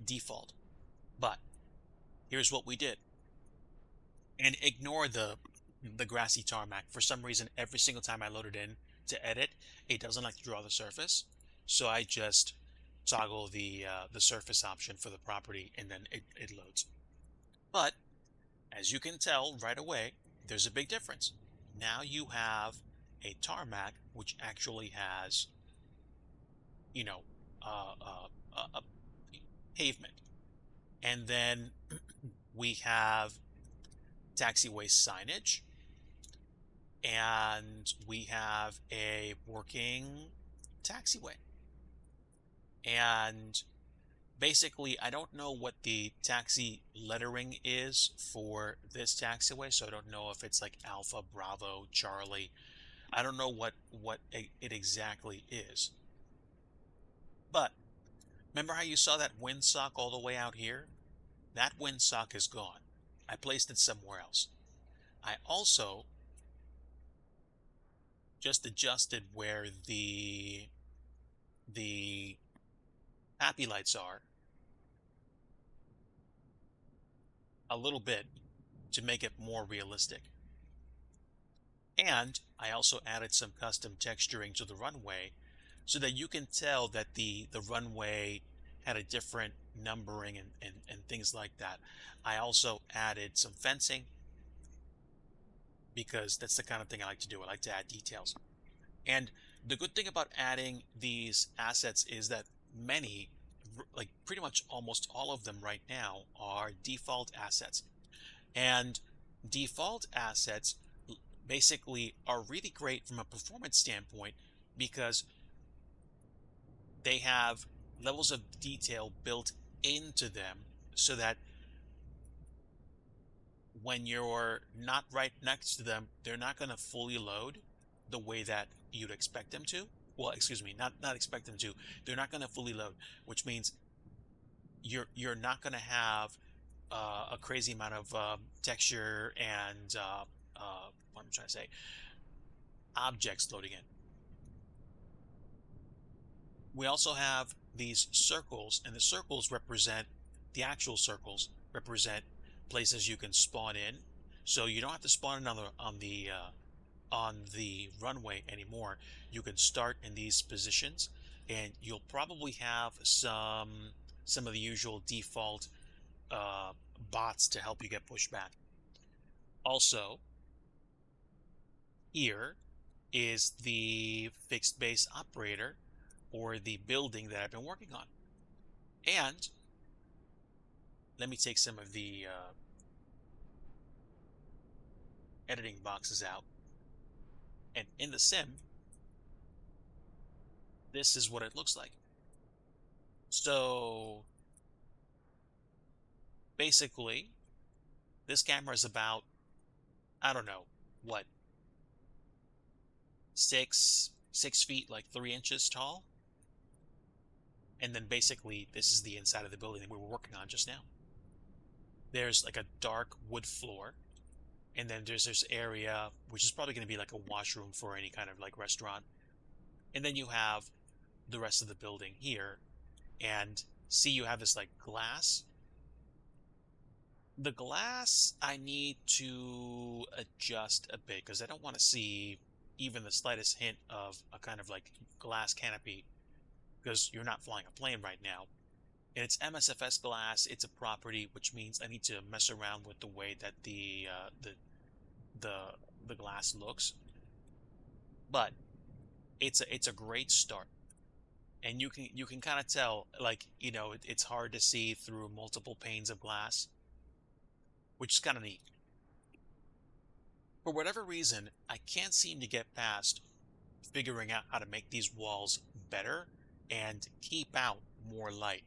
S1: default, but here's what we did. And ignore the grassy tarmac. For some reason, every single time I load it in to edit, it doesn't like to draw the surface. So I just toggle the surface option for the property, and then it loads. But as you can tell right away, there's a big difference. Now you have a tarmac which actually has, you know, a pavement, and then we have taxiway signage, and we have a working taxiway. And basically, I don't know what the taxi lettering is for this taxiway, so I don't know if it's like Alpha, Bravo, Charlie. I don't know what it exactly is. But remember how you saw that windsock all the way out here? That windsock is gone. I placed it somewhere else. I also just adjusted where the happy lights are a little bit to make it more realistic. And I also added some custom texturing to the runway so that you can tell that the runway had a different numbering and things like that. I also added some fencing because that's the kind of thing I like to do. I like to add details. And the good thing about adding these assets is that many, like pretty much almost all of them right now, are default assets. And default assets basically are really great from a performance standpoint because they have levels of detail built into them so that when you're not right next to them, they're not going to fully load the way that you'd expect them to. Well, excuse me, not expect them to. They're not going to fully load, which means you're not going to have a crazy amount of texture and what I'm trying to say, objects loading in. We also have these circles, and the circles represent the actual circles represent places you can spawn in. So you don't have to spawn in on the runway anymore. You can start in these positions, and you'll probably have some of the usual default uh, bots to help you get pushed back. Also, here is the fixed base operator or the building that I've been working on. And let me take some of the editing boxes out. And in the sim, this is what it looks like. So basically, this camera is about, I don't know, what, 6 feet, like 3 inches tall. And then basically, this is the inside of the building that we were working on just now. There's like a dark wood floor. And then there's this area, which is probably going to be like a washroom for any kind of like restaurant. And then you have the rest of the building here. And see, you have this like glass. The glass I need to adjust a bit because I don't want to see even the slightest hint of a kind of like glass canopy because you're not flying a plane right now. And it's MSFS glass. It's a property, which means I need to mess around with the way that the glass looks. But it's a great start, and you can kind of tell, like, it's hard to see through multiple panes of glass, which is kind of neat. For whatever reason, I can't seem to get past figuring out how to make these walls better and keep out more light.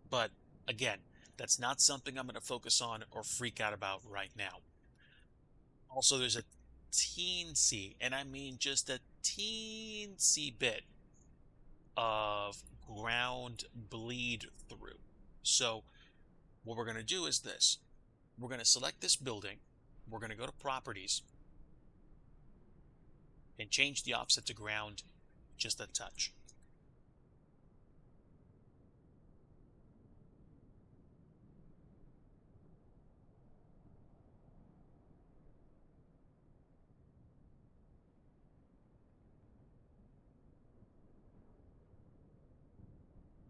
S1: But again, that's not something I'm going to focus on or freak out about right now. Also, there's a teensy, and I mean just a teensy bit of ground bleed through. So what we're going to do is this. We're going to select this building. We're going to go to properties and change the offset to ground just a touch.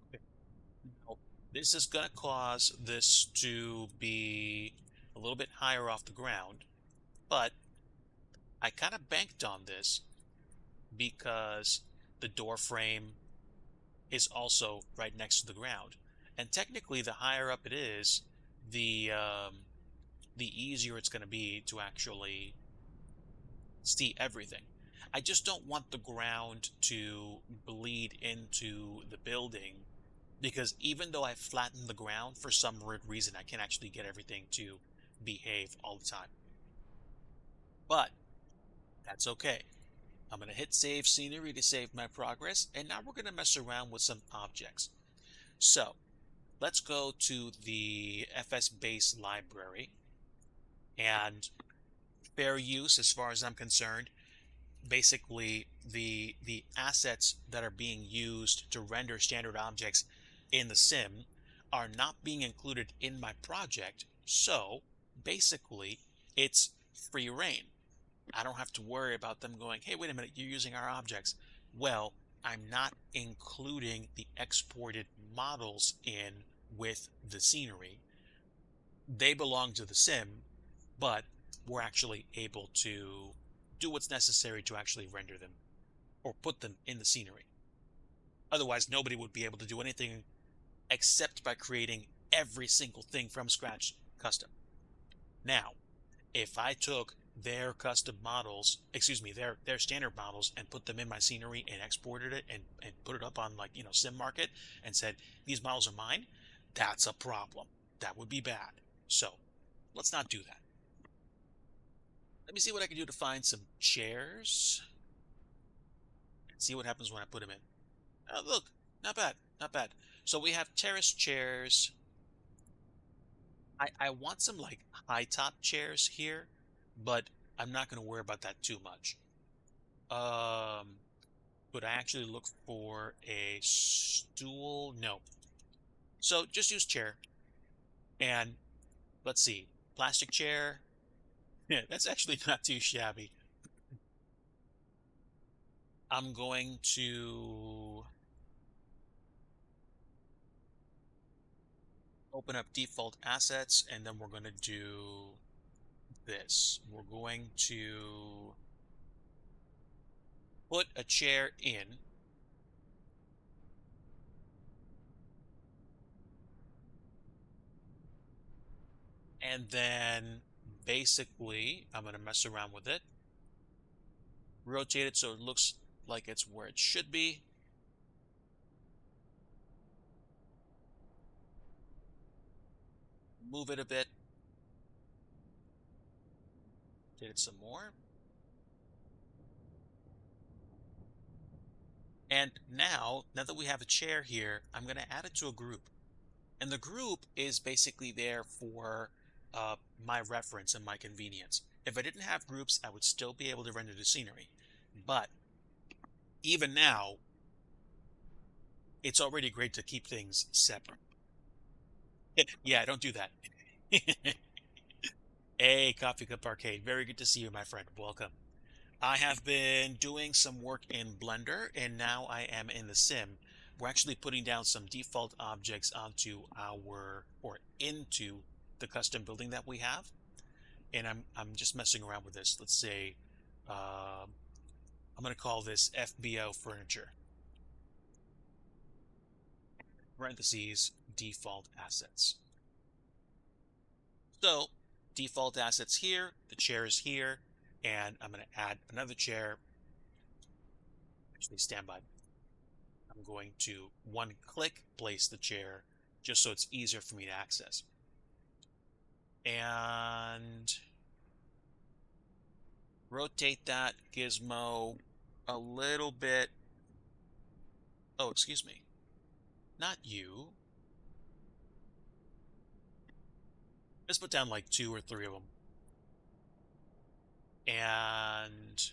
S1: Okay. Now, this is going to cause this to be a little bit higher off the ground, but I kind of banked on this because the door frame is also right next to the ground. And technically, the higher up it is, the easier it's going to be to actually see everything. I just don't want the ground to bleed into the building because even though I flatten the ground, for some weird reason, I can't actually get everything to behave all the time. But that's okay. I'm going to hit save scenery to save my progress, and now we're going to mess around with some objects. So let's go to the FS base library, and fair use as far as I'm concerned. Basically, the assets that are being used to render standard objects in the sim are not being included in my project. So basically, it's free reign. I don't have to worry about them going, hey, wait a minute, you're using our objects. Well, I'm not including the exported models in with the scenery. They belong to the sim, but we're actually able to do what's necessary to actually render them or put them in the scenery. Otherwise, nobody would be able to do anything except by creating every single thing from scratch custom. Now, if I took their custom models, excuse me, their standard models and put them in my scenery and exported it and put it up on like, Sim Market and said, these models are mine, that's a problem. That would be bad. So let's not do that. Let me see what I can do to find some chairs and see what happens when I put them in. Oh, look, not bad, not bad. So we have terrace chairs. I want some like high top chairs here, but I'm not going to worry about that too much. Would I actually look for a stool? No. So just use chair. And let's see, plastic chair. Yeah, that's actually not too shabby. I'm going to open up default assets, and then we're going to do this. We're going to put a chair in. And then basically, I'm going to mess around with it. Rotate it so it looks like it's where it should be. Move it a bit. Rotate it some more. And now that we have a chair here, I'm going to add it to a group. And the group is basically there for my reference and my convenience. If I didn't have groups, I would still be able to render the scenery. But even now, it's already great to keep things separate. Yeah, don't do that. Hey, Coffee Cup Arcade. Very good to see you, my friend. Welcome. I have been doing some work in Blender, and now I am in the sim. We're actually putting down some default objects onto or into the custom building that we have. And I'm just messing around with this. Let's say, I'm going to call this FBO furniture. Parentheses, default assets. So, default assets here, the chair is here, and I'm going to add another chair. Actually, stand by. I'm going to one click place the chair just so it's easier for me to access. And rotate that gizmo a little bit. Oh, excuse me. Not you. Let's put down like 2 or 3 of them. And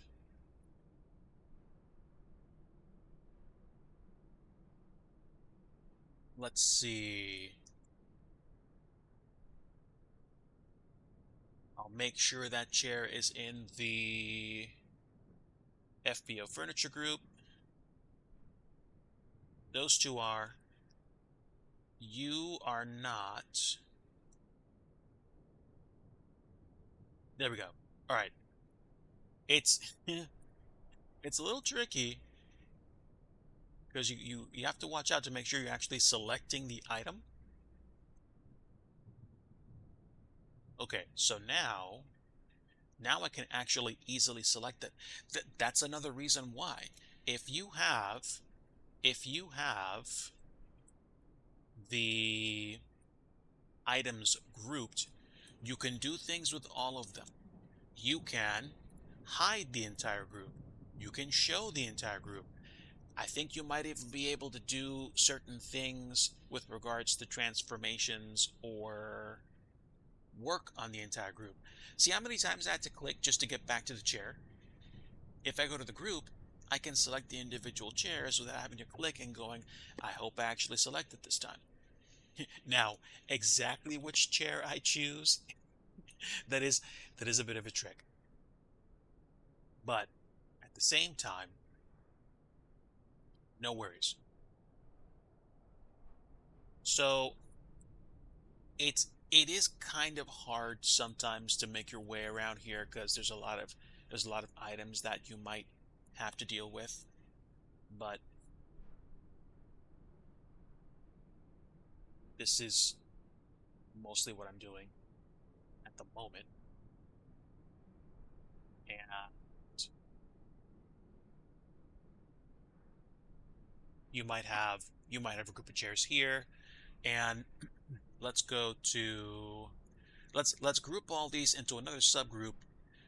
S1: let's see. I'll make sure that chair is in the FBO furniture group. Those two are. You are not. There we go. All right. It's it's a little tricky because you have to watch out to make sure you're actually selecting the item. Okay, so now I can actually easily select it. That's another reason why. If you have if you have the items grouped, you can do things with all of them. You can hide the entire group. You can show the entire group. I think you might even be able to do certain things with regards to transformations or work on the entire group. See how many times I had to click just to get back to the chair? If I go to the group, I can select the individual chairs without having to click and going, I hope I actually selected this time. Now, exactly which chair I choose, that is that is a bit of a trick. But at the same time, no worries. So it is kind of hard sometimes to make your way around here because there's a lot of items that you might have to deal with. But this is mostly what I'm doing at the moment. And you might have a group of chairs here, and let's go to let's group all these into another subgroup,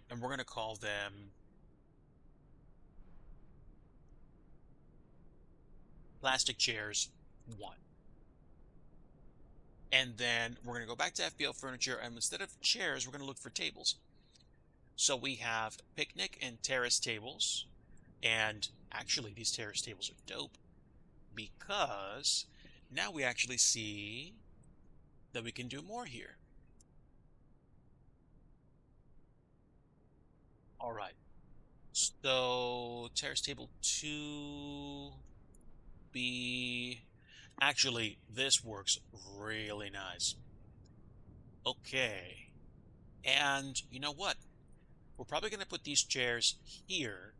S1: and we're going to call them plastic chairs 1. And then we're going to go back to FBL furniture, and instead of chairs, we're going to look for tables. So we have picnic and terrace tables, and actually these terrace tables are dope because now we actually see that we can do more here. All right. So terrace table 2B. Actually, this works really nice. Okay. And you know what? We're probably going to put these chairs here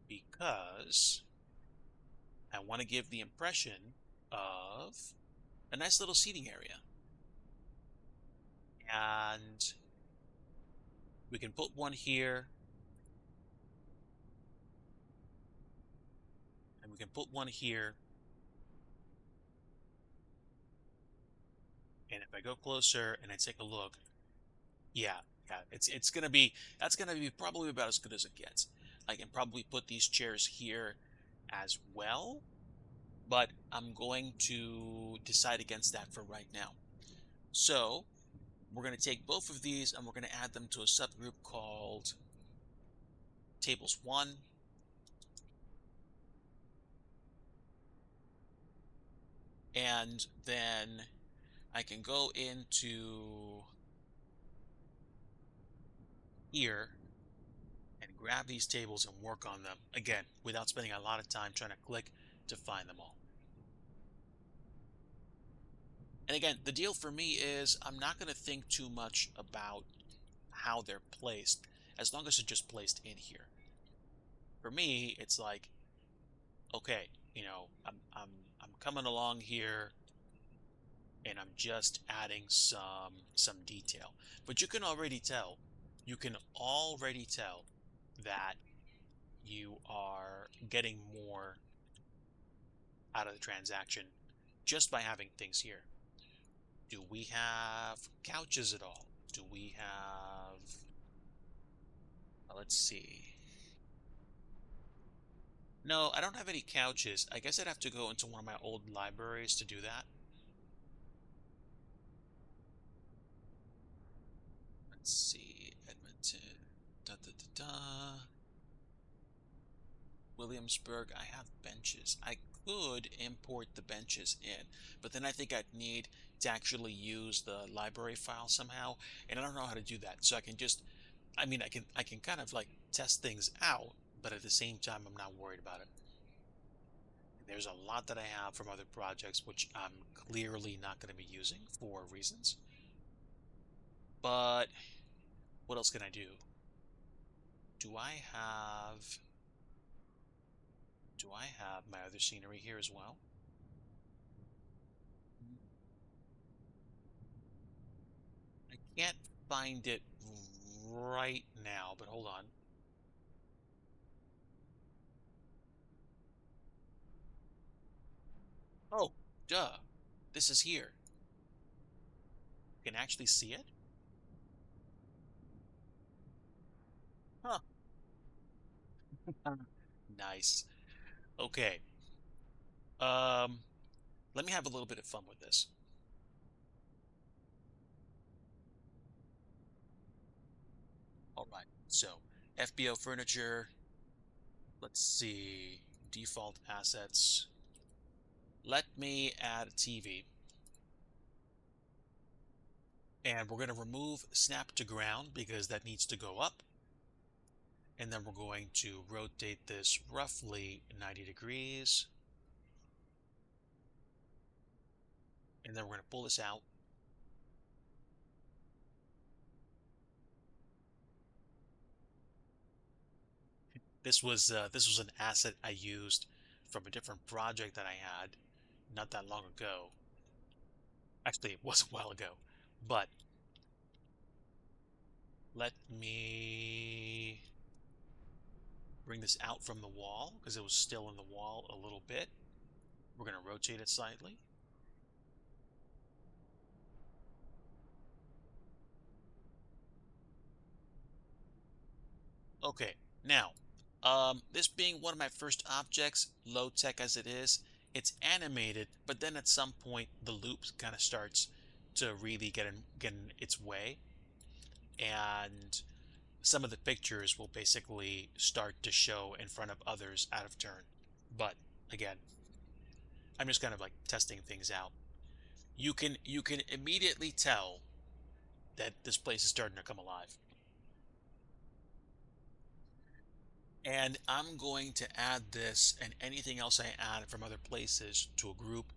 S1: because I want to give the impression of a nice little seating area. And we can put one here. And we can put one here. And if I go closer and I take a look, yeah, it's gonna be that's gonna be probably about as good as it gets. I can probably put these chairs here as well, but I'm going to decide against that for right now. So we're going to take both of these and we're going to add them to a subgroup called tables 1. And then I can go into here and grab these tables and work on them, again, without spending a lot of time trying to click to find them all. And again, the deal for me is I'm not going to think too much about how they're placed, as long as they're just placed in here. For me, it's like, okay, I'm coming along here and I'm just adding some detail. But you can already tell that you are getting more out of the transaction just by having things here. Do we have couches at all? Do we have Let's see. No, I don't have any couches. I guess I'd have to go into one of my old libraries to do that. Let's see. Edmonton. Da da da da. Williamsburg. I have benches. I could import the benches in, but then I think I'd need to actually use the library file somehow, and I don't know how to do that. So I can just, I mean, I can kind of like test things out, but at the same time, I'm not worried about it. There's a lot that I have from other projects which I'm clearly not going to be using for reasons. But what else can I do? Do I have do I have my other scenery here as well? I can't find it right now, but hold on. Oh, duh. This is here. You can actually see it? Huh. Nice. Okay. Um, Let me have a little bit of fun with this. All right. So, FBO furniture. Let's see. Default assets. Let me add a TV. And we're going to remove snap to ground because that needs to go up. And then we're going to rotate this roughly 90 degrees. And then we're going to pull this out. This was an asset I used from a different project that I had not that long ago. Actually, it was a while ago. But let me bring this out from the wall because it was still in the wall a little bit. We're going to rotate it slightly. Okay, now, this being one of my first objects, low tech as it is, it's animated, but then at some point the loop kind of starts to really get in its way, and some of the pictures will basically start to show in front of others out of turn. But again, I'm just kind of like testing things out. You can immediately tell that this place is starting to come alive. And I'm going to add this and anything else I add from other places to a group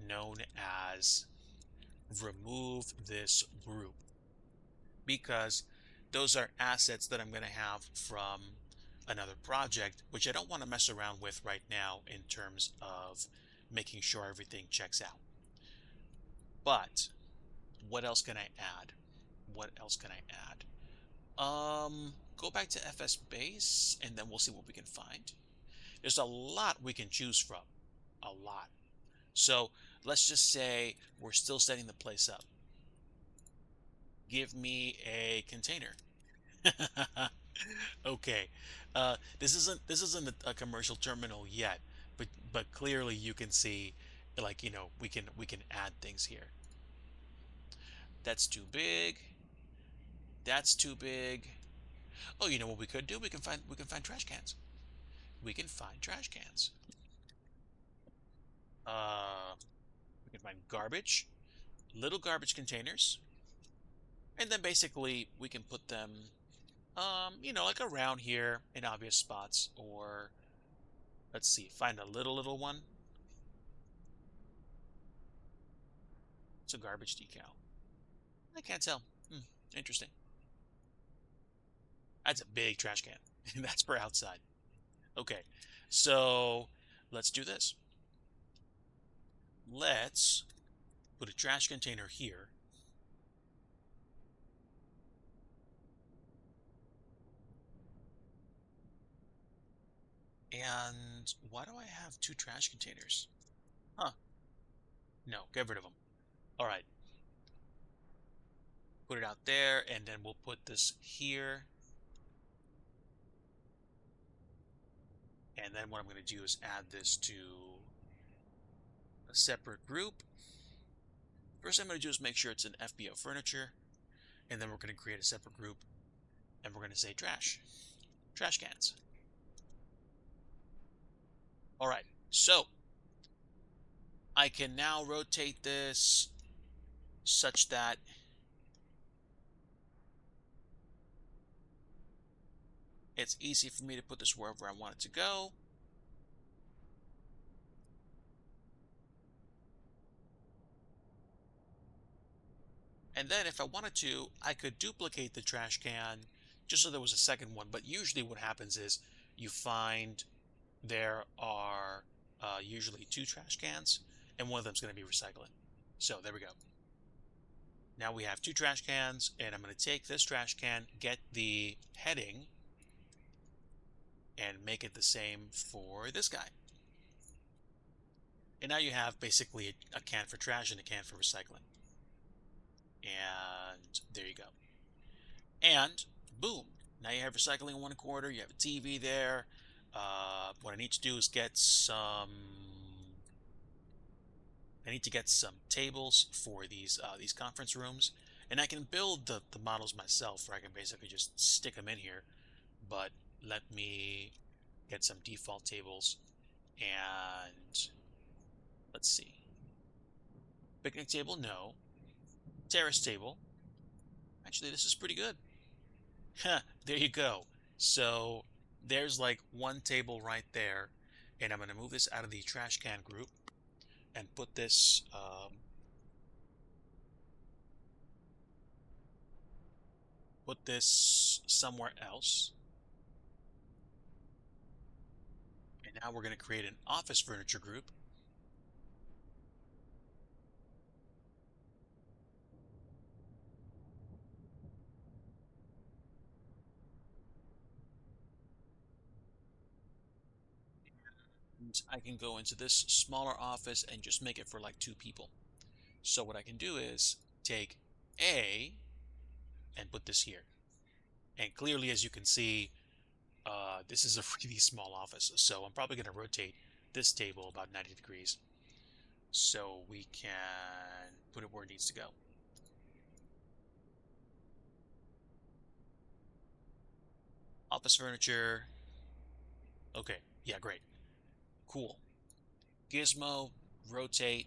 S1: known as remove this group, because those are assets that I'm going to have from another project, which I don't want to mess around with right now in terms of making sure everything checks out. But what else can I add? What else can I add? Go back to FS base and then we'll see what we can find. There's a lot we can choose from. A lot. So let's just say we're still setting the place up. Give me a container. Okay. This isn't a commercial terminal yet, but clearly you can see, like, we can add things here. That's too big. That's too big. Oh, you know what we could do? We can find trash cans. We can find trash cans. Uh, we can find garbage, little garbage containers, and then basically we can put them, like around here in obvious spots, or let's see, find a little one. It's a garbage decal. I can't tell. Hmm, interesting. That's a big trash can. That's for outside. Okay, so let's do this. Let's put a trash container here. And why do I have two trash containers? Huh. No, get rid of them. All right. Put it out there, and then we'll put this here. And then what I'm going to do is add this to a separate group. First thing I'm going to do is make sure it's an FBO furniture. And then we're going to create a separate group. And we're going to say trash. Trash cans. All right. So I can now rotate this such that it's easy for me to put this wherever I want it to go. And then if I wanted to, I could duplicate the trash can just so there was a second one. But usually what happens is you find there are usually two trash cans, and one of them is going to be recycling. So there we go. Now we have two trash cans, and I'm going to take this trash can, get the heading, and make it the same for this guy. And now you have basically a can for trash and a can for recycling. And there you go. And boom, now you have recycling in one corner, you have a TV there. What I need to do is I need to get some tables for these conference rooms, and I can build the models myself, or I can basically just stick them in here. But let me get some default tables, and let's see. Picnic table, no. Terrace table. Actually, this is pretty good. There you go. So there's like one table right there, and I'm going to move this out of the trash can group and put this somewhere else. And now we're going to create an office furniture group. And I can go into this smaller office and just make it for like two people. So what I can do is take A and put this here. And clearly, as you can see, this is a really small office. So I'm probably going to rotate this table about 90 degrees so we can put it where it needs to go. Office furniture. Okay, yeah, great. Cool. Gizmo, rotate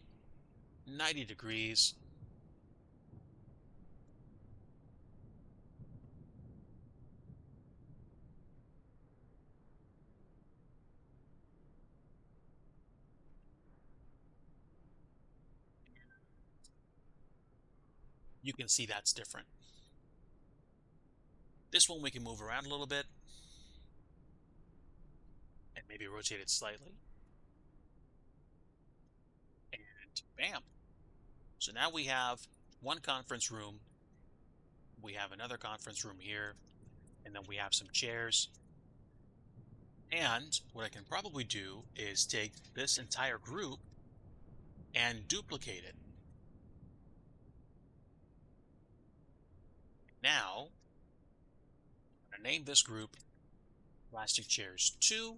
S1: 90 degrees. You can see that's different. This one we can move around a little bit and maybe rotate it slightly. And bam. So now we have one conference room. We have another conference room here. And then we have some chairs. And what I can probably do is take this entire group and duplicate it. Now, I'm going to name this group Plastic Chairs 2.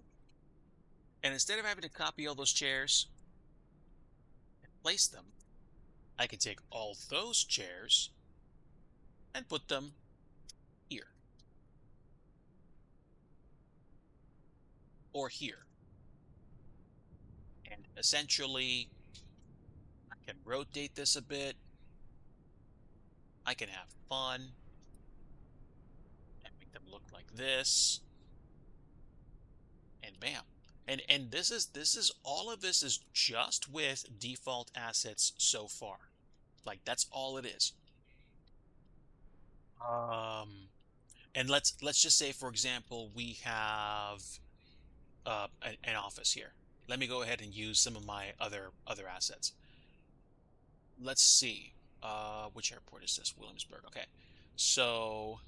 S1: And instead of having to copy all those chairs and place them, I can take all those chairs and put them here. Or here. And essentially, I can rotate this a bit. I can have fun and make them look like this. And bam. And this is all of this is just with default assets so far. Like that's all it is. And let's just say, for example, we have an office here. Let me go ahead and use some of my other assets. Let's see. Which airport is this? Williamsburg. Okay. So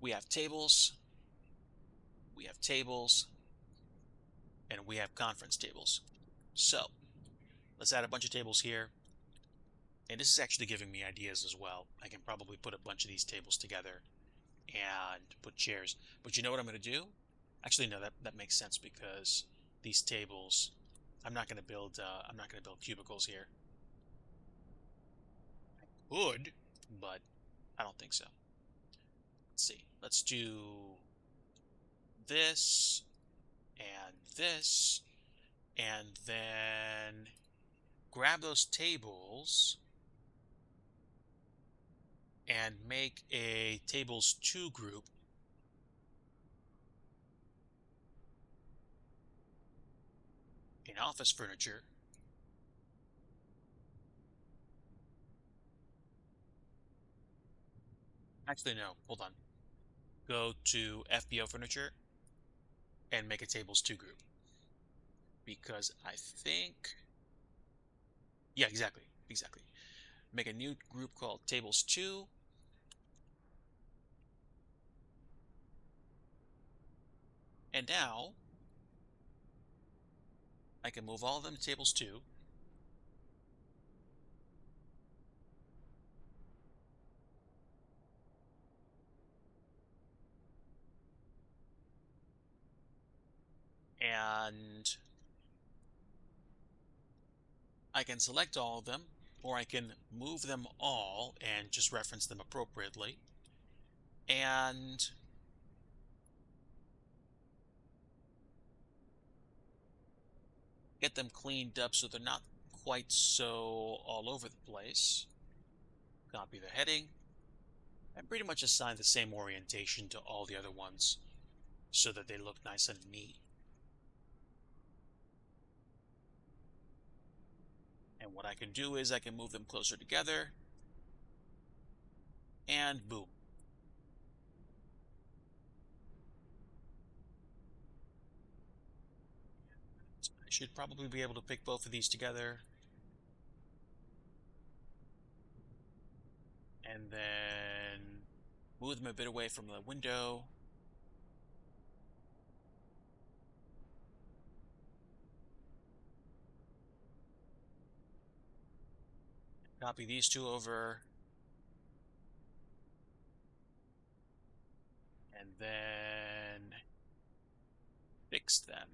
S1: we have tables. We have tables. And we have conference tables. So let's add a bunch of tables here. And this is actually giving me ideas as well. I can probably put a bunch of these tables together and put chairs. But you know what I'm going to do? Actually, no, that makes sense because these tables, I'm not going to build cubicles here. Could, but I don't think so. Let's see. Let's do this and this, and then grab those tables and make a tables 2 group in office furniture. Actually, no, hold on. Go to FBO furniture and make a tables 2 group because I think, yeah, exactly. Make a new group called tables 2, and now I can move all of them to tables 2, and I can select all of them, or I can move them all and just reference them appropriately, and get them cleaned up so they're not quite so all over the place. Copy the heading, and pretty much assign the same orientation to all the other ones so that they look nice and neat. And what I can do is I can move them closer together, and boom. So I should probably be able to pick both of these together. And then move them a bit away from the window. Copy these two over. And then fix them.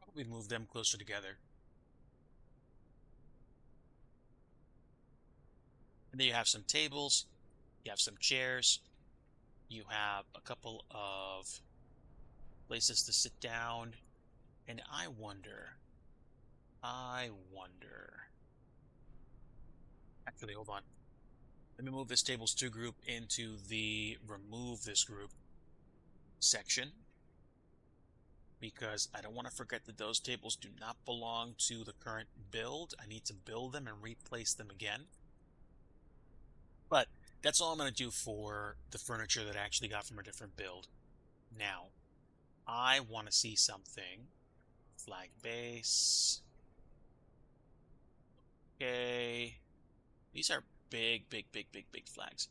S1: Probably move them closer together. And then you have some tables, you have some chairs, you have a couple of places to sit down, and I wonder, actually, hold on. Let me move this tables 2 group into the remove this group section because I don't want to forget that those tables do not belong to the current build. I need to build them and replace them again. But that's all I'm going to do for the furniture that I actually got from a different build. Now, I want to see something. Flag base. Okay. These are big flags.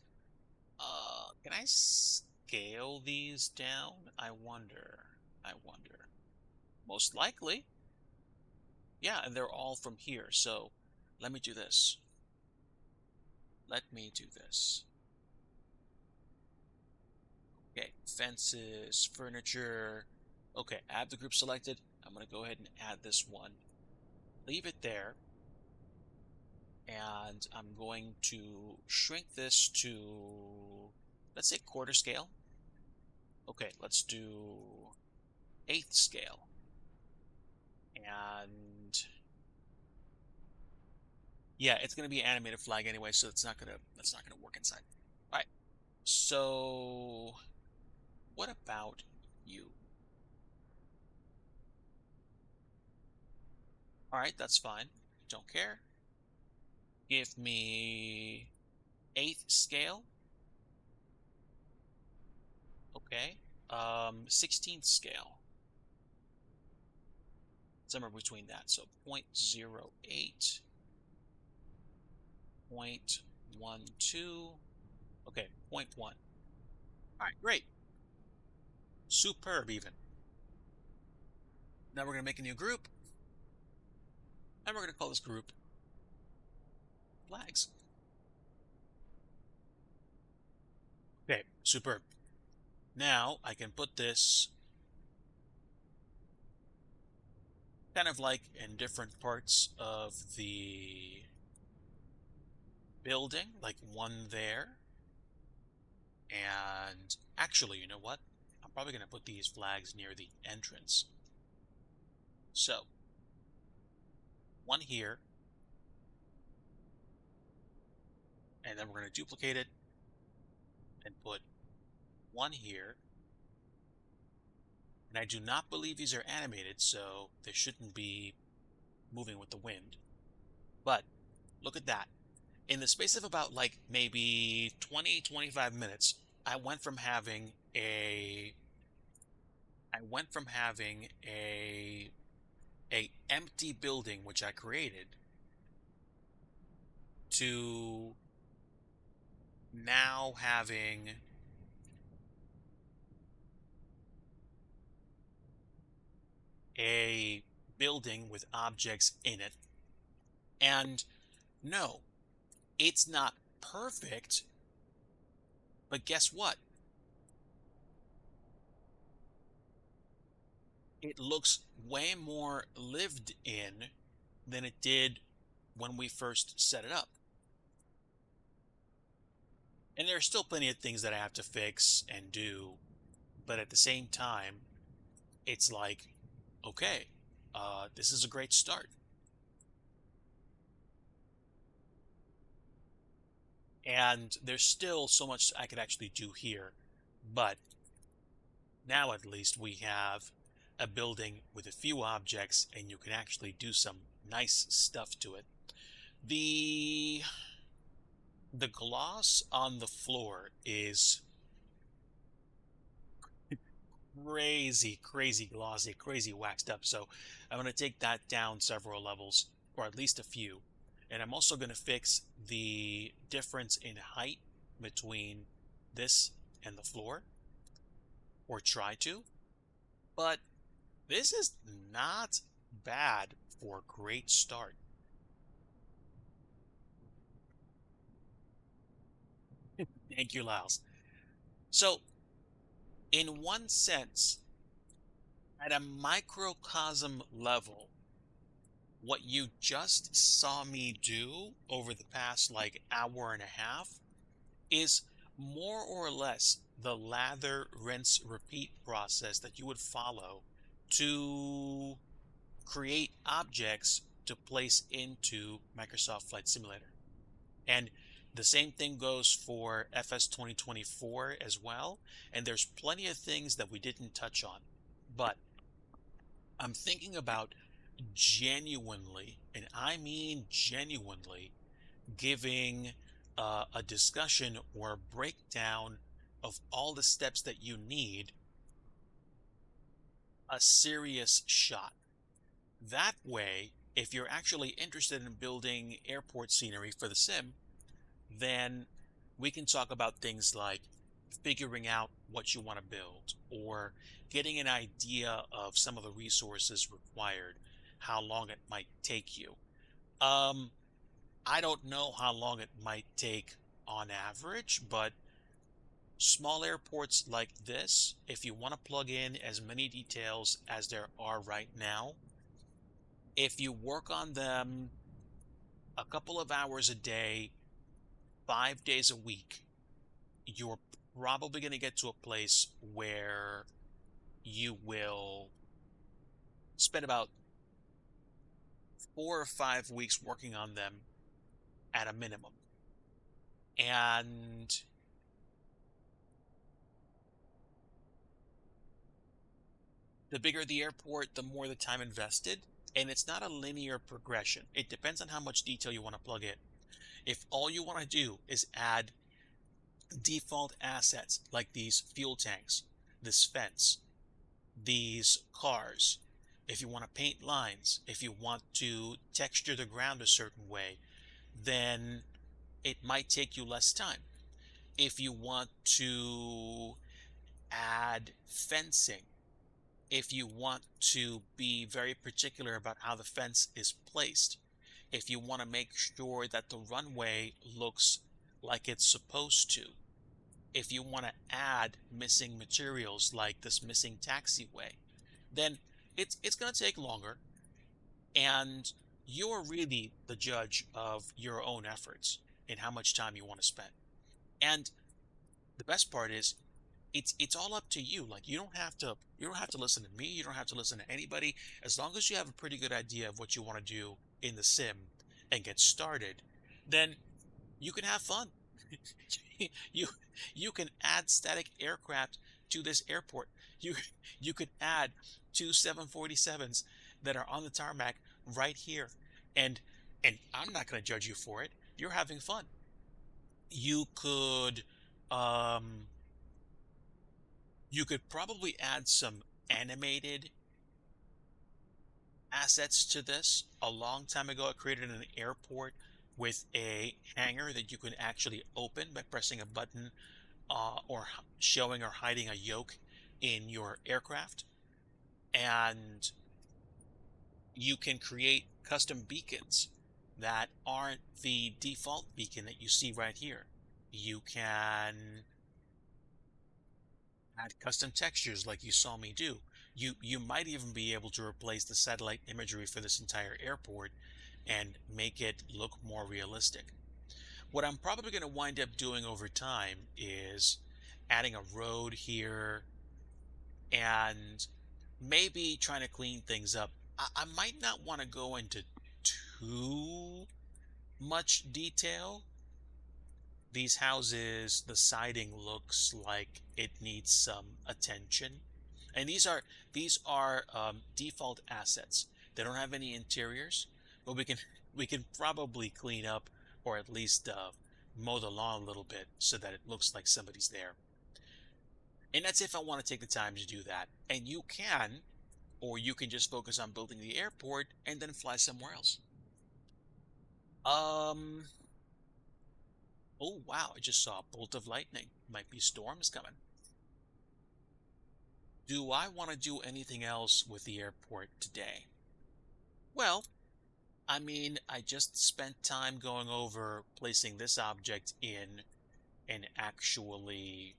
S1: Can I scale these down? I wonder. Most likely. Yeah, and they're all from here. So let me do this. Okay, fences, furniture. Okay, I have the group selected. I'm going to go ahead and add this one. Leave it there. And I'm going to shrink this to, let's say, quarter scale. Okay, let's do eighth scale. And yeah, it's going to be an animated flag anyway, so that's not going to work inside. All right. So what about you? All right, that's fine. Don't care. Give me eighth scale. Okay. 16th scale. Somewhere between that. So 0.08, 0.12. Okay, 0.1. All right, great. Superb even. Now we're going to make a new group. And we're going to call this group flags. Okay, superb. Now I can put this kind of like in different parts of the building, like one there. And actually, you know what? I'm probably going to put these flags near the entrance. So, one here, and then we're going to duplicate it and put one here. And I do not believe these are animated, so they shouldn't be moving with the wind. But look at that. In the space of about like maybe 20-25 minutes, I went from having a a empty building which I created to now having a building with objects in it. And no, it's not perfect, but guess what? It looks way more lived in than it did when we first set it up. And there are still plenty of things that I have to fix and do, but at the same time, it's like, okay, this is a great start. And there's still so much I could actually do here, but now at least we have a building with a few objects and you can actually do some nice stuff to it. The the gloss on the floor is crazy glossy, crazy waxed up. So I'm going to take that down several levels, or at least a few. And I'm also going to fix the difference in height between this and the floor, or try to. But this is not bad for a great start. Thank you, Lyles. So, in one sense, at a microcosm level, what you just saw me do over the past like hour and a half is more or less the lather, rinse, repeat process that you would follow to create objects to place into Microsoft Flight Simulator. And the same thing goes for FS 2024 as well. And there's plenty of things that we didn't touch on. But I'm thinking about genuinely, and I mean genuinely, giving a discussion or a breakdown of all the steps that you need a serious shot. That way, if you're actually interested in building airport scenery for the sim, then we can talk about things like figuring out what you want to build or getting an idea of some of the resources required, how long it might take you. Um, I don't know how long it might take on average, but small airports like this, if you want to plug in as many details as there are right now, if you work on them a couple of hours a day, 5 days a week, you're probably going to get to a place where you will spend about 4 or 5 weeks working on them at a minimum. And the bigger the airport, the more the time invested. And it's not a linear progression. It depends on how much detail you want to plug in. If all you want to do is add default assets like these fuel tanks, this fence, these cars, if you want to paint lines, if you want to texture the ground a certain way, then it might take you less time. If you want to add fencing, if you want to be very particular about how the fence is placed, if you want to make sure that the runway looks like it's supposed to, if you want to add missing materials like this missing taxiway, then it's going to take longer, and you're really the judge of your own efforts and how much time you want to spend. And the best part is it's all up to you. Like you don't have to listen to me, you don't have to listen to anybody. As long as you have a pretty good idea of what you want to do in the sim and get started, then you can have fun. you you can add static aircraft to this airport. You you could add two 747s that are on the tarmac right here. And and I'm not going to judge you for it. You're having fun. You could um you could probably add some animated assets to this. A long time ago, I created an airport with a hangar that you can actually open by pressing a button, or showing or hiding a yoke in your aircraft. And you can create custom beacons that aren't the default beacon that you see right here. You can add custom textures like you saw me do. You might even be able to replace the satellite imagery for this entire airport and make it look more realistic. What I'm probably going to wind up doing over time is adding a road here and maybe trying to clean things up. I might not want to go into too much detail. These houses, the siding looks like it needs some attention. And these are default assets. They don't have any interiors, but we can probably clean up, or at least mow the lawn a little bit so that it looks like somebody's there. And that's if I want to take the time to do that. And you can, or you can just focus on building the airport and then fly somewhere else. Um, oh wow, I just saw a bolt of lightning. Might be storms coming. Do I want to do anything else with the airport today? Well, I mean, I just spent time going over placing this object in and actually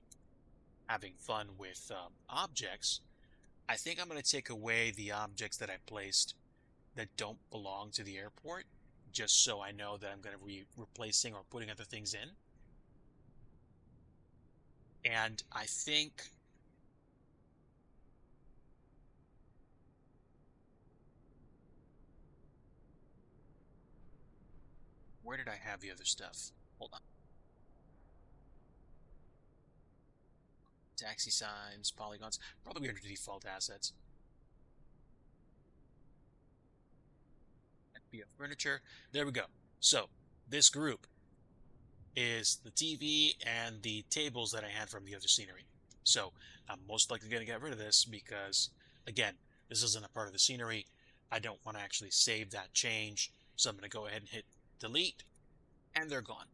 S1: having fun with objects. I think I'm going to take away the objects that I placed that don't belong to the airport, just so I know that I'm going to be replacing or putting other things in. And I think, where did I have the other stuff? Hold on. Taxi signs, polygons, probably under default assets. Via furniture. There we go. So this group is the TV and the tables that I had from the other scenery. So I'm most likely going to get rid of this because, again, this isn't a part of the scenery. I don't want to actually save that change. So I'm going to go ahead and hit delete, and they're gone.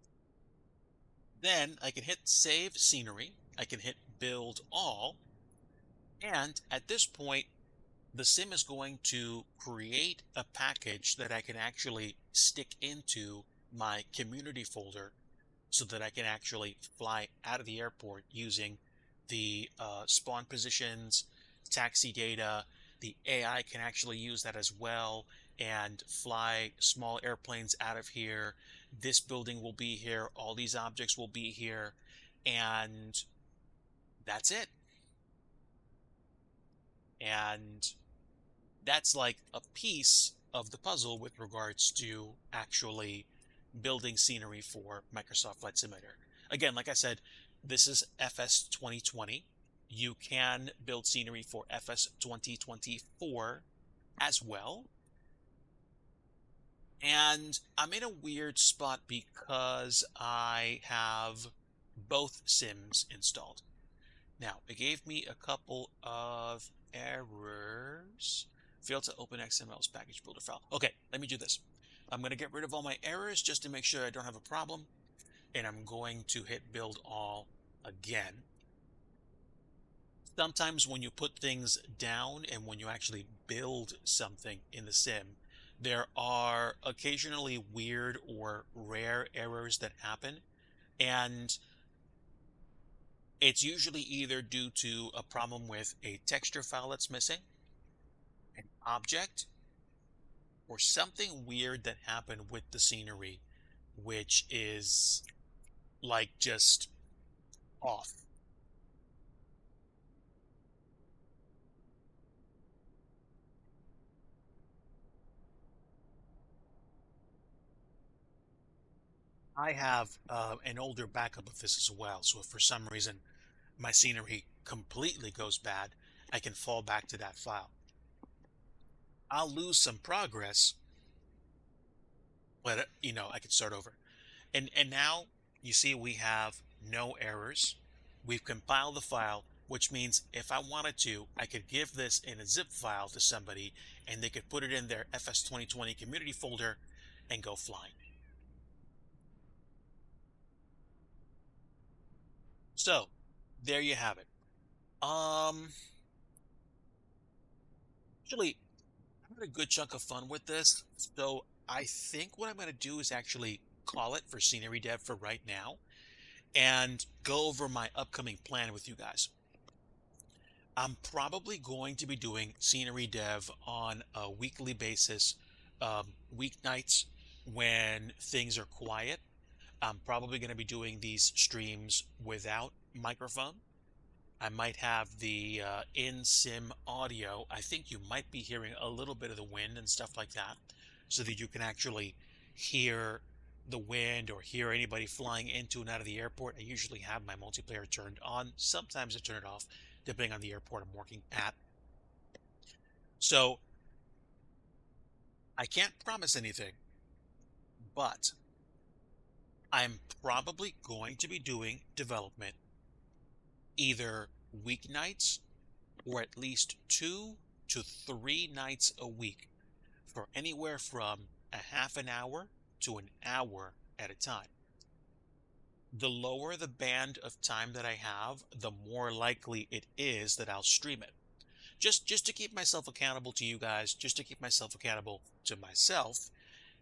S1: Then I can hit save scenery. I can hit build all. And at this point, the sim is going to create a package that I can actually stick into my community folder so that I can actually fly out of the airport using the spawn positions, taxi data. The AI can actually use that as well and fly small airplanes out of here. This building will be here. All these objects will be here. And that's it. And that's like a piece of the puzzle with regards to actually building scenery for Microsoft Flight Simulator. Again, like I said, this is FS 2020. You can build scenery for FS 2024 as well. And I'm in a weird spot because I have both sims installed. Now, it gave me a couple of errors. Failed to open XML's package builder file. Okay, let me do this. I'm going to get rid of all my errors just to make sure I don't have a problem. And I'm going to hit build all again. Sometimes when you put things down and when you actually build something in the sim, there are occasionally weird or rare errors that happen. And It's usually either due to a problem with a texture file that's missing, an object, or something weird that happened with the scenery, which is like just off. I have an older backup of this as well, so if for some reason my scenery completely goes bad, I can fall back to that file. I'll lose some progress, but I can start over. And now you see we have no errors. We've compiled the file, which means if I wanted to, I could give this in a zip file to somebody and they could put it in their FS 2020 community folder and go flying. So there you have it. Um, Actually, I had a good chunk of fun with this. So I think what I'm going to do is actually call it for scenery dev for right now and go over my upcoming plan with you guys. I'm probably going to be doing scenery dev on a weekly basis, weeknights when things are quiet. I'm probably going to be doing these streams without microphone. I might have the in-sim audio. I think you might be hearing a little bit of the wind and stuff like that, so that you can actually hear the wind or hear anybody flying into and out of the airport. I usually have my multiplayer turned on. Sometimes I turn it off, depending on the airport I'm working at. So I can't promise anything, but I'm probably going to be doing development either weeknights or at least 2 to 3 nights a week for anywhere from a half an hour to an hour at a time. The lower the band of time that I have, the more likely it is that I'll stream it. Just to keep myself accountable to you guys, just to keep myself accountable to myself,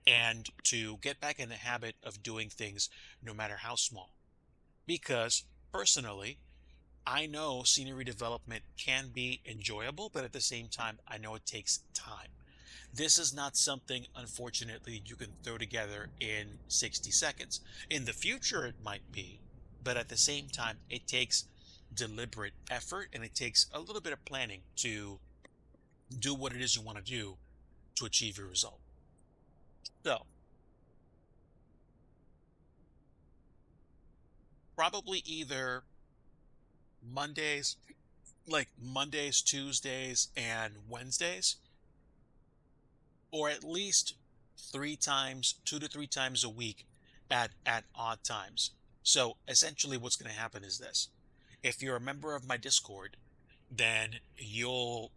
S1: and to get back in the habit of doing things no matter how small. Because personally, I know scenery development can be enjoyable, but at the same time, I know it takes time. This is not something, unfortunately, you can throw together in 60 seconds. In the future, it might be, but at the same time, it takes deliberate effort and it takes a little bit of planning to do what it is you want to do to achieve your result. So, probably either Mondays, like Mondays, Tuesdays, and Wednesdays, or at least 3 times, 2 to 3 times a week at odd times. So essentially what's going to happen is this. If you're a member of my Discord, then you'll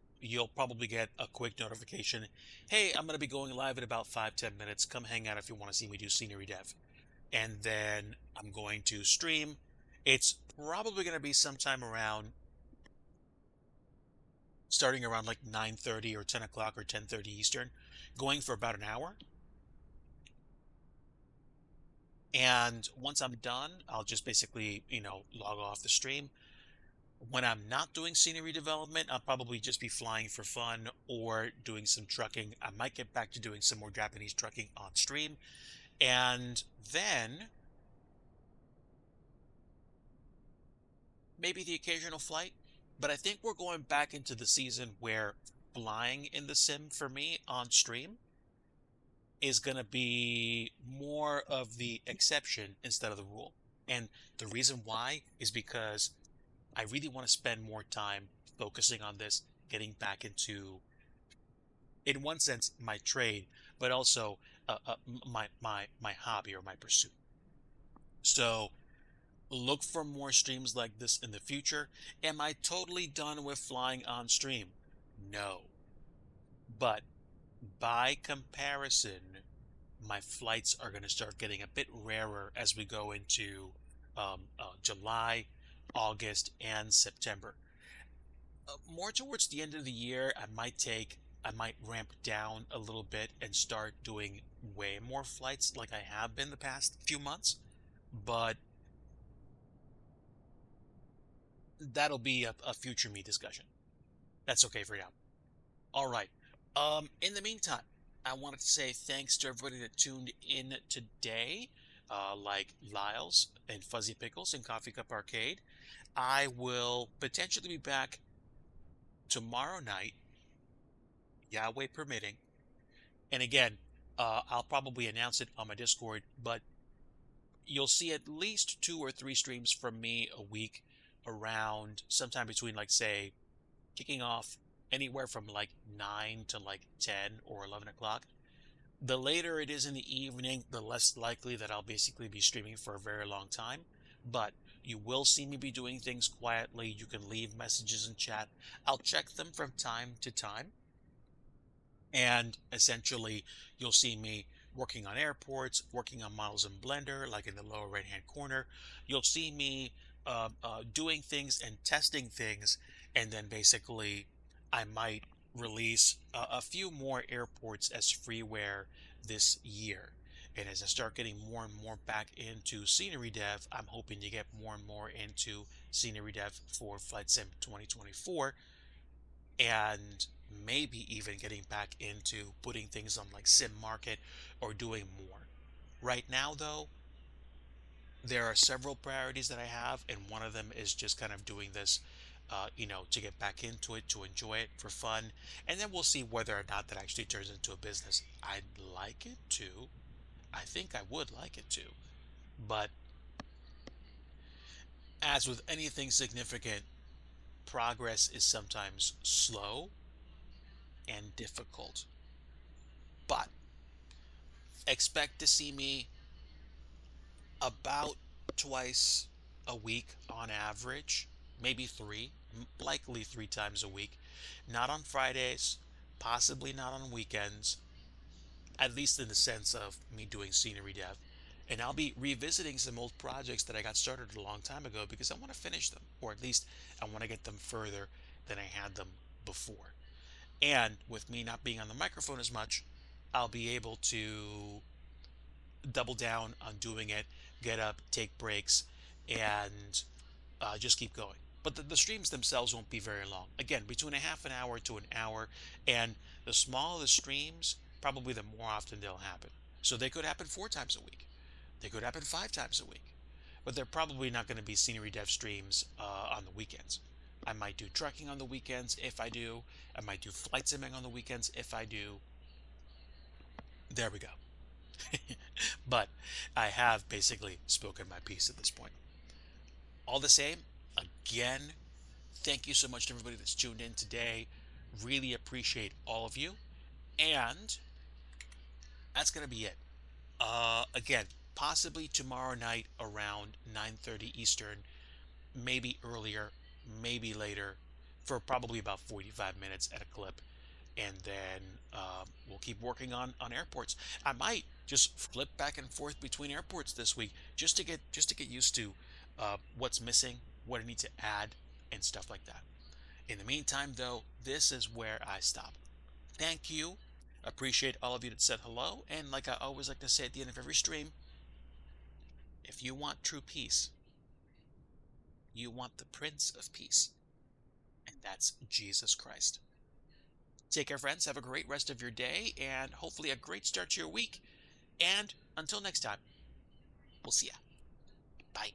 S1: probably get a quick notification. Hey, I'm going to be going live in about 5-10 minutes. Come hang out if you want to see me do scenery dev. And then I'm going to stream. It's probably going to be sometime around starting around like 9:30 or 10 o'clock or 10:30 Eastern, going for about an hour. And once I'm done, I'll just basically, log off the stream. When I'm not doing scenery development, I'll probably just be flying for fun or doing some trucking. I might get back to doing some more Japanese trucking on stream. And then maybe the occasional flight. But I think we're going back into the season where flying in the sim for me on stream is going to be more of the exception instead of the rule. And the reason why is because I really want to spend more time focusing on this, getting back into, in one sense, my trade, but also my hobby or my pursuit. So look for more streams like this in the future. Am I totally done with flying on stream? No. But by comparison, my flights are going to start getting a bit rarer as we go into July, August, and September. More towards the end of the year, I might ramp down a little bit and start doing way more flights like I have been the past few months. But That'll be a future me discussion. That's okay for now. All right. In the meantime, I wanted to say thanks to everybody that tuned in today, like Lyles and Fuzzy Pickles and Coffee Cup Arcade. I will potentially be back tomorrow night, Yahweh permitting. And again, I'll probably announce it on my Discord, but you'll see at least 2 or 3 streams from me a week around sometime between, like, say, kicking off anywhere from like 9 to like 10 or 11 o'clock. The later it is in the evening, the less likely that I'll basically be streaming for a very long time. But you will see me be doing things quietly. You can leave messages in chat. I'll check them from time to time. And essentially, you'll see me working on airports, working on models in Blender, like in the lower right-hand corner. You'll see me doing things and testing things, and then basically, I might release a few more airports as freeware this year. And as I start getting more and more back into scenery dev, I'm hoping to get more and more into scenery dev for Flight Sim 2024, and maybe even getting back into putting things on like Sim Market or doing more. Right now, though, there are several priorities that I have, and one of them is just kind of doing this, to get back into it, to enjoy it for fun, and then we'll see whether or not that actually turns into a business. I'd like it to. I think I would like it to, but as with anything significant, progress is sometimes slow and difficult. But expect to see me about twice a week on average, maybe three, likely 3 times a week. Not on Fridays, possibly not on weekends, at least in the sense of me doing scenery dev. And I'll be revisiting some old projects that I got started a long time ago because I want to finish them, or at least I want to get them further than I had them before. And with me not being on the microphone as much, I'll be able to double down on doing it, get up, take breaks, and just keep going. But the streams themselves won't be very long. Again, between a half an hour to an hour, and the smaller the streams, probably the more often they'll happen. So they could happen 4 times a week. They could happen 5 times a week. But they're probably not going to be scenery dev streams on the weekends. I might do trucking on the weekends if I do. I might do flight simming on the weekends if I do. There we go. But I have basically spoken my piece at this point. All the same, again, thank you so much to everybody that's tuned in today. Really appreciate all of you. And that's going to be it. Again, possibly tomorrow night around 9:30 Eastern, maybe earlier, maybe later, for probably about 45 minutes at a clip. And then we'll keep working on airports. I might just flip back and forth between airports this week just to get used to what's missing, what I need to add, and stuff like that. In the meantime, though, this is where I stop. Thank you. Appreciate all of you that said hello. And like I always like to say at the end of every stream, if you want true peace, you want the Prince of Peace, and that's Jesus Christ. Take care, friends. Have a great rest of your day and hopefully a great start to your week. And until next time, we'll see ya. Bye.